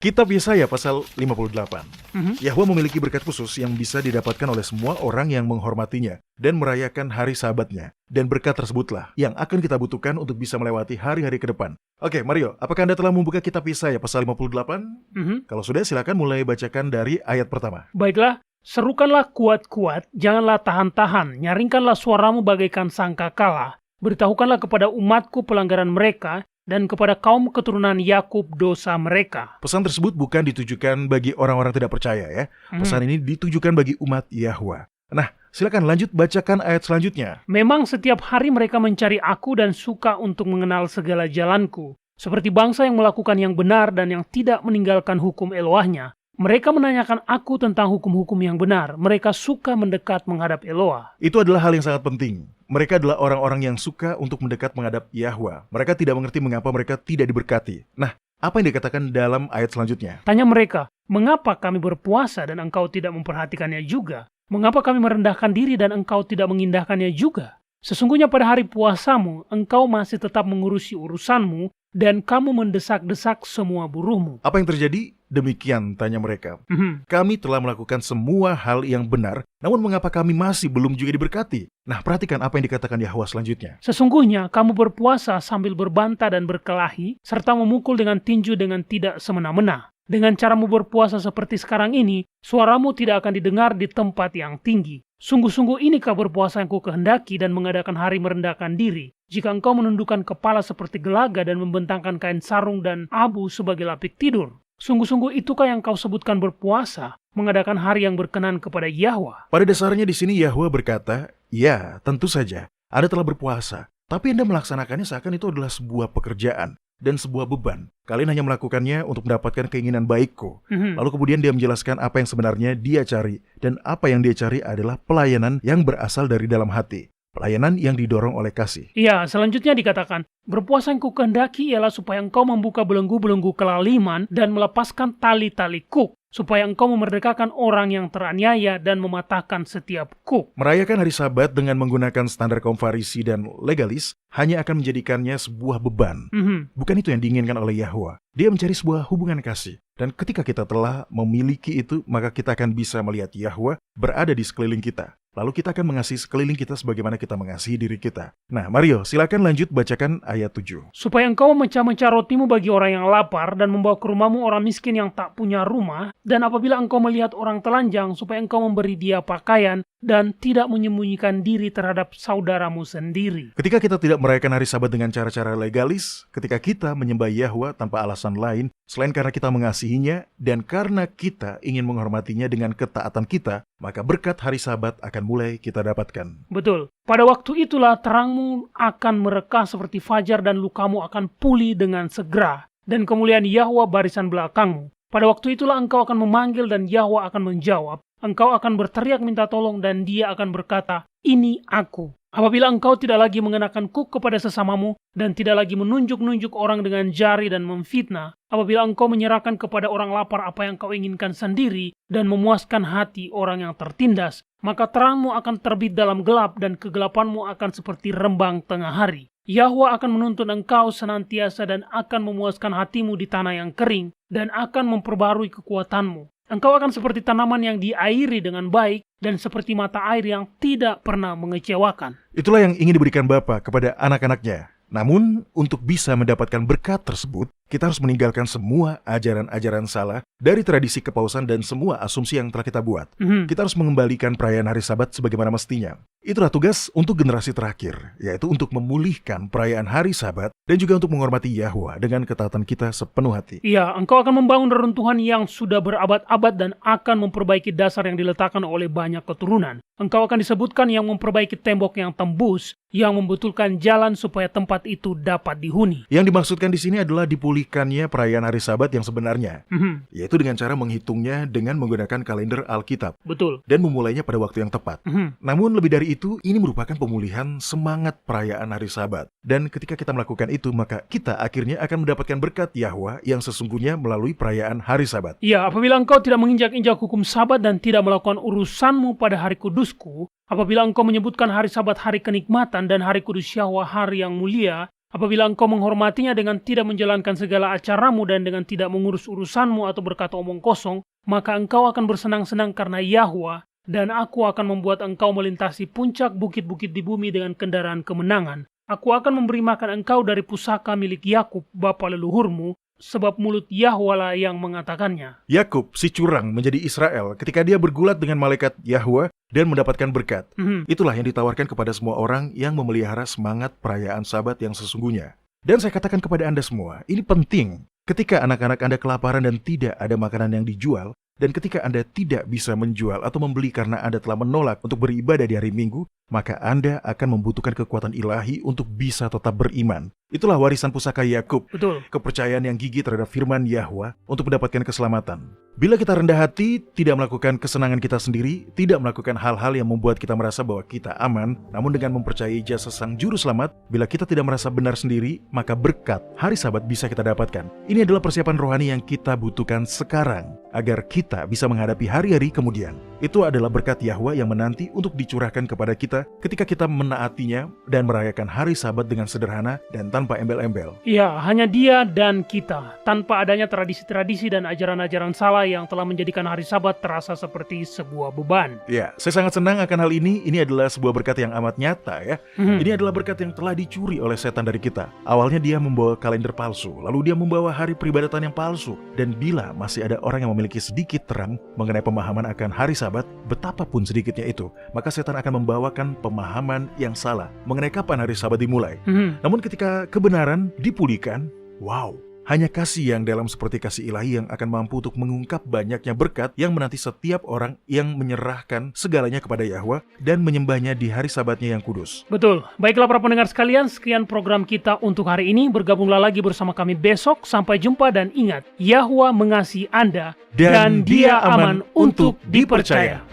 Kitab Yesaya pasal 58. Yahwa memiliki berkat khusus yang bisa didapatkan oleh semua orang yang menghormatinya dan merayakan hari Sabatnya. Dan berkat tersebutlah yang akan kita butuhkan untuk bisa melewati hari-hari ke depan. Oke, Mario, apakah Anda telah membuka kitab Yesaya pasal 58? Kalau sudah, silakan mulai bacakan dari ayat pertama. Baiklah, serukanlah kuat-kuat, janganlah tahan-tahan, nyaringkanlah suaramu bagaikan sangkakala. Beritahukanlah kepada umatku pelanggaran mereka, dan kepada kaum keturunan Yakub dosa mereka. Pesan tersebut bukan ditujukan bagi orang-orang tidak percaya ya. Pesan ini ditujukan bagi umat Yahwa. Nah, silakan lanjut bacakan ayat selanjutnya. Memang setiap hari mereka mencari aku dan suka untuk mengenal segala jalanku. Seperti bangsa yang melakukan yang benar dan yang tidak meninggalkan hukum Elohanya. Mereka menanyakan aku tentang hukum-hukum yang benar. Mereka suka mendekat menghadap Eloah. Itu adalah hal yang sangat penting. Mereka adalah orang-orang yang suka untuk mendekat menghadap Yahwa. Mereka tidak mengerti mengapa mereka tidak diberkati. Nah, apa yang dikatakan dalam ayat selanjutnya? Tanya mereka, mengapa kami berpuasa dan engkau tidak memperhatikannya juga? Mengapa kami merendahkan diri dan engkau tidak mengindahkannya juga? Sesungguhnya pada hari puasamu, engkau masih tetap mengurusi urusanmu, dan kamu mendesak-desak semua buruhmu. Apa yang terjadi? Demikian, tanya mereka. Kami telah melakukan semua hal yang benar, namun mengapa kami masih belum juga diberkati? Nah, perhatikan apa yang dikatakan Yahwa selanjutnya. Sesungguhnya kamu berpuasa sambil berbantah dan berkelahi, serta memukul dengan tinju dengan tidak semena-mena. Dengan caramu berpuasa seperti sekarang ini, suaramu tidak akan didengar di tempat yang tinggi. Sungguh-sungguh inikah berpuasa yang ku kehendaki dan mengadakan hari merendahkan diri? Jika engkau menundukkan kepala seperti gelaga dan membentangkan kain sarung dan abu sebagai lapik tidur. Sungguh-sungguh itukah yang kau sebutkan berpuasa, mengadakan hari yang berkenan kepada Yahwa? Pada dasarnya di sini Yahwa berkata, ya tentu saja, Anda telah berpuasa, tapi Anda melaksanakannya seakan itu adalah sebuah pekerjaan dan sebuah beban. Kalian hanya melakukannya untuk mendapatkan keinginan baikku. Lalu kemudian dia menjelaskan apa yang sebenarnya dia cari, dan apa yang dia cari adalah pelayanan yang berasal dari dalam hati. Pelayanan yang didorong oleh kasih. Iya, selanjutnya dikatakan, berpuasa yang ku kehendaki ialah supaya engkau membuka belenggu-belenggu kelaliman dan melepaskan tali-tali kuk, supaya engkau memerdekakan orang yang teraniaya dan mematahkan setiap kuk. Merayakan hari Sabat dengan menggunakan standar kaum Farisi dan legalis hanya akan menjadikannya sebuah beban. Bukan itu yang diinginkan oleh Yahwa. Dia mencari sebuah hubungan kasih. Dan ketika kita telah memiliki itu, maka kita akan bisa melihat Yahwa berada di sekeliling kita. Lalu kita akan mengasihi sekeliling kita sebagaimana kita mengasihi diri kita. Nah, Mario, silakan lanjut bacakan ayat 7. Supaya engkau memecah-mecah rotimu bagi orang yang lapar dan membawa ke rumahmu orang miskin yang tak punya rumah. Dan apabila engkau melihat orang telanjang, supaya engkau memberi dia pakaian dan tidak menyembunyikan diri terhadap saudaramu sendiri. Ketika kita tidak merayakan hari Sabat dengan cara-cara legalis, ketika kita menyembah Yahwa tanpa alasan lain, selain karena kita mengasihinya dan karena kita ingin menghormatinya dengan ketaatan kita, maka berkat hari Sabat akan mulai kita dapatkan. Betul. Pada waktu itulah terangmu akan merekah seperti fajar dan lukamu akan pulih dengan segera. Dan kemuliaan Yahwa barisan belakangmu. Pada waktu itulah engkau akan memanggil dan Yahwa akan menjawab. engkau akan berteriak minta tolong dan dia akan berkata, "Ini aku." Apabila engkau tidak lagi mengenakan kuk kepada sesamamu dan tidak lagi menunjuk-nunjuk orang dengan jari dan memfitnah, apabila engkau menyerahkan kepada orang lapar apa yang kau inginkan sendiri dan memuaskan hati orang yang tertindas, maka terangmu akan terbit dalam gelap dan kegelapanmu akan seperti rembang tengah hari. Yahwa akan menuntun engkau senantiasa dan akan memuaskan hatimu di tanah yang kering dan akan memperbarui kekuatanmu. Engkau akan seperti tanaman yang diairi dengan baik dan seperti mata air yang tidak pernah mengecewakan. Itulah yang ingin diberikan Bapa kepada anak-anaknya. Namun, untuk bisa mendapatkan berkat tersebut, kita harus meninggalkan semua ajaran-ajaran salah dari tradisi kepausan dan semua asumsi yang telah kita buat. Kita harus mengembalikan perayaan hari Sabat sebagaimana mestinya. Itulah tugas untuk generasi terakhir, yaitu untuk memulihkan perayaan hari Sabat dan juga untuk menghormati Yahwa dengan ketaatan kita sepenuh hati. Iya, engkau akan membangun reruntuhan yang sudah berabad-abad dan akan memperbaiki dasar yang diletakkan oleh banyak keturunan. Engkau akan disebutkan yang memperbaiki tembok yang tembus, yang membetulkan jalan supaya tempat itu dapat dihuni. Yang dimaksudkan di sini adalah dipulihkannya perayaan hari Sabat yang sebenarnya, yaitu dengan cara menghitungnya dengan menggunakan kalender Alkitab. Betul. Dan memulainya pada waktu yang tepat. Namun lebih dari itu, ini merupakan pemulihan semangat perayaan hari Sabat. Dan ketika kita melakukan itu, maka kita akhirnya akan mendapatkan berkat Yahwa yang sesungguhnya melalui perayaan hari Sabat. Ya, apabila engkau tidak menginjak-injak hukum Sabat dan tidak melakukan urusanmu pada hari kudusku, apabila engkau menyebutkan hari Sabat hari kenikmatan dan hari kudus Yahwa hari yang mulia, apabila engkau menghormatinya dengan tidak menjalankan segala acaramu dan dengan tidak mengurus urusanmu atau berkata omong kosong, maka engkau akan bersenang-senang karena Yahwa, dan aku akan membuat engkau melintasi puncak bukit-bukit di bumi dengan kendaraan kemenangan. Aku akan memberi makan engkau dari pusaka milik Yakub, bapa leluhurmu, sebab mulut Yahwa lah yang mengatakannya. Yakub, si curang, menjadi Israel ketika dia bergulat dengan malaikat Yahwa dan mendapatkan berkat. Itulah yang ditawarkan kepada semua orang yang memelihara semangat perayaan Sabat yang sesungguhnya. Dan saya katakan kepada Anda semua, ini penting. Ketika anak-anak Anda kelaparan dan tidak ada makanan yang dijual, dan ketika Anda tidak bisa menjual atau membeli karena Anda telah menolak untuk beribadah di hari Minggu, maka Anda akan membutuhkan kekuatan ilahi untuk bisa tetap beriman. Itulah warisan pusaka Yakub. Betul. Kepercayaan yang gigih terhadap firman Yahwa untuk mendapatkan keselamatan. Bila kita rendah hati, tidak melakukan kesenangan kita sendiri, tidak melakukan hal-hal yang membuat kita merasa bahwa kita aman, namun dengan mempercayai jasa Sang Juru Selamat, bila kita tidak merasa benar sendiri, maka berkat hari Sabat bisa kita dapatkan. Ini adalah persiapan rohani yang kita butuhkan sekarang, agar kita bisa menghadapi hari-hari kemudian. Itu adalah berkat Yahwa yang menanti untuk dicurahkan kepada kita ketika kita menaatinya dan merayakan hari Sabat dengan sederhana dan tanpa embel-embel. Ya, hanya dia dan kita, tanpa adanya tradisi-tradisi dan ajaran-ajaran salah yang telah menjadikan hari Sabat terasa seperti sebuah beban. Ya, saya sangat senang akan hal ini. Ini adalah sebuah berkat yang amat nyata ya. Ini adalah berkat yang telah dicuri oleh setan dari kita. Awalnya dia membawa kalender palsu, lalu dia membawa hari peribadatan yang palsu. Dan bila masih ada orang yang memiliki sedikit terang mengenai pemahaman akan hari Sabat, betapapun sedikitnya itu, maka setan akan membawakan pemahaman yang salah mengenai kapan hari Sabat dimulai. Namun ketika kebenaran dipulihkan, wow, hanya kasih yang dalam seperti kasih ilahi yang akan mampu untuk mengungkap banyaknya berkat yang menanti setiap orang yang menyerahkan segalanya kepada Yahwa dan menyembahnya di hari Sabatnya yang kudus. Betul. Baiklah para pendengar sekalian, sekian program kita untuk hari ini. Bergabunglah lagi bersama kami besok. Sampai jumpa dan ingat, Yahwa mengasihi Anda dan Dia aman untuk dipercaya.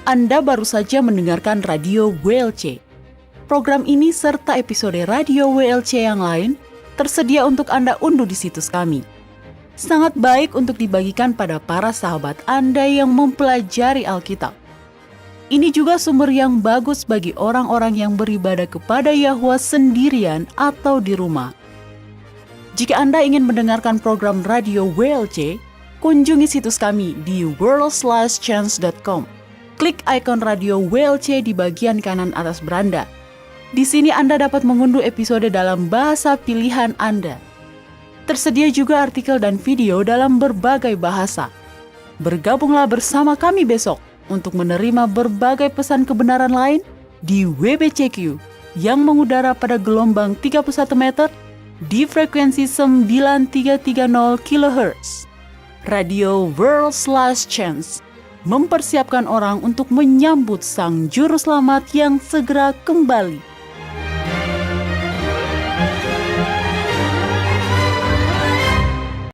Anda baru saja mendengarkan Radio WLC. Program ini serta episode Radio WLC yang lain tersedia untuk Anda unduh di situs kami. Sangat baik untuk dibagikan pada para sahabat Anda yang mempelajari Alkitab. Ini juga sumber yang bagus bagi orang-orang yang beribadah kepada Yahwa sendirian atau di rumah. Jika Anda ingin mendengarkan program Radio WLC, kunjungi situs kami di worldslastchance.com. Klik ikon Radio WLC di bagian kanan atas beranda. Di sini Anda dapat mengunduh episode dalam bahasa pilihan Anda. Tersedia juga artikel dan video dalam berbagai bahasa. Bergabunglah bersama kami besok untuk menerima berbagai pesan kebenaran lain di WBCQ yang mengudara pada gelombang 31 meter di frekuensi 9330 kHz. Radio World's Last Chance mempersiapkan orang untuk menyambut Sang Juru Selamat yang segera kembali.